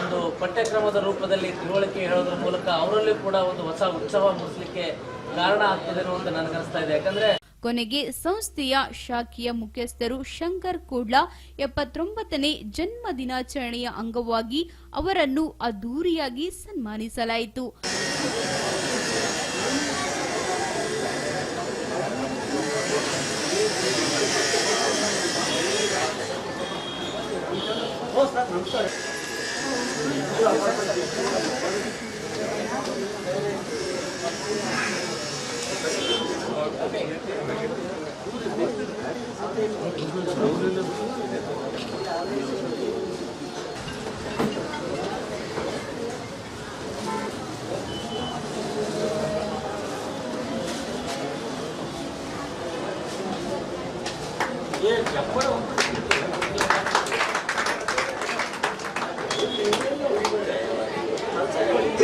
ಒಂದು ಪಠ್ಯಕ್ರಮದ ರೂಪದಲ್ಲಿ ತಿಳುವಳಿಕೆ ಹೇಳೋದ್ರ ಮೂಲಕ ಅವರಲ್ಲಿ ಕೂಡ ಒಂದು ಹೊಸ ಉತ್ಸವ ಮೂಡಿಸಲಿಕ್ಕೆ ಕಾರಣ ಆಗ್ತದೆ ಅಂತ ನನಗನ್ನಿಸ್ತಾ ಇದೆ. ಯಾಕಂದ್ರೆ ಕೊನೆಗೆ ಸಂಸ್ಥೆಯ ಶಾಖೆಯ ಮುಖ್ಯಸ್ಥರು ಶಂಕರ್ ಕೋಡ್ಲಾ 79ನೇ ಜನ್ಮ ದಿನಾಚರಣೆಯ ಅಂಗವಾಗಿ ಅವರನ್ನು ಅದ್ದೂರಿಯಾಗಿ ಸನ್ಮಾನಿಸಲಾಯಿತು.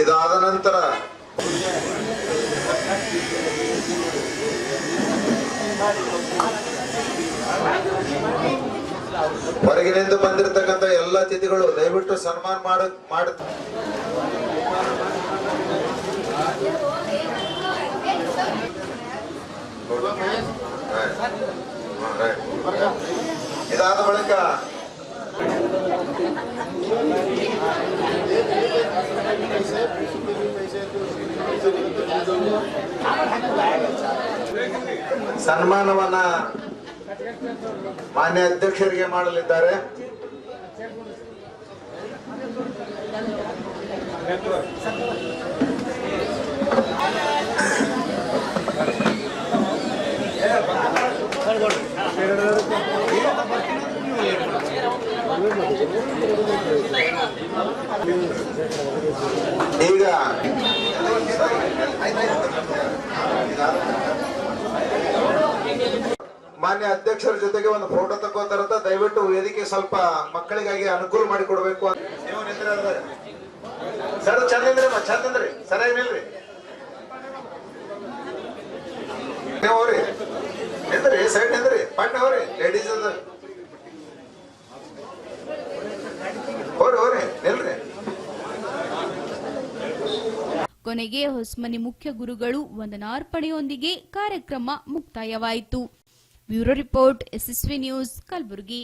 ಇದಾದ ನಂತರ ಹೊರಗಿನಿಂದ ಬಂದಿರತಕ್ಕಂಥ ಎಲ್ಲ ಅತಿಥಿಗಳು ದಯವಿಟ್ಟು ಸನ್ಮಾನ ಮಾಡ ಇದಾದ ಬಳಿಕ ಸನ್ಮಾನವನ್ನ ಮಾನ್ಯ ಅಧ್ಯಕ್ಷರಿಗೆ ಮಾಡಲಿದ್ದಾರೆ. ಈಗ ಮಾನ್ಯ ಅಧ್ಯಕ್ಷರ ಜೊತೆಗೆ ಒಂದು ಫೋಟೋ ತಗೋತಾರಂತ, ದಯವಿಟ್ಟು ವೇದಿಕೆ ಸ್ವಲ್ಪ ಮಕ್ಕಳಿಗಾಗಿ ಅನುಕೂಲ ಮಾಡಿಕೊಡ್ಬೇಕು. ನೀವು ನಿಂತ್ರೆ ಸರ್ ಚಂದ್ರಿ ಸರಿಯಾಗಿ ನಿಲ್ರಿ, ನೀವು ಹೋಗ್ರಿ, ನಿಂದ್ರಿ ಸೈಡ್ ನಿಂದ್ರಿ, ಪಟ್ಟ ಹೋಗ್ರಿ, ಲೇಡೀಸ್ ಅದ ಹೋಗ್ರಿ ನಿಲ್ರಿ. ಕೊನೆಗೆ ಹೊಸ್ಮನಿ ಮುಖ್ಯ ಗುರುಗಳು ವಂದನಾರ್ಪಣೆಯೊಂದಿಗೆ ಕಾರ್ಯಕ್ರಮ ಮುಕ್ತಾಯವಾಯಿತು. Bureau report, SSV news, Kalaburagi.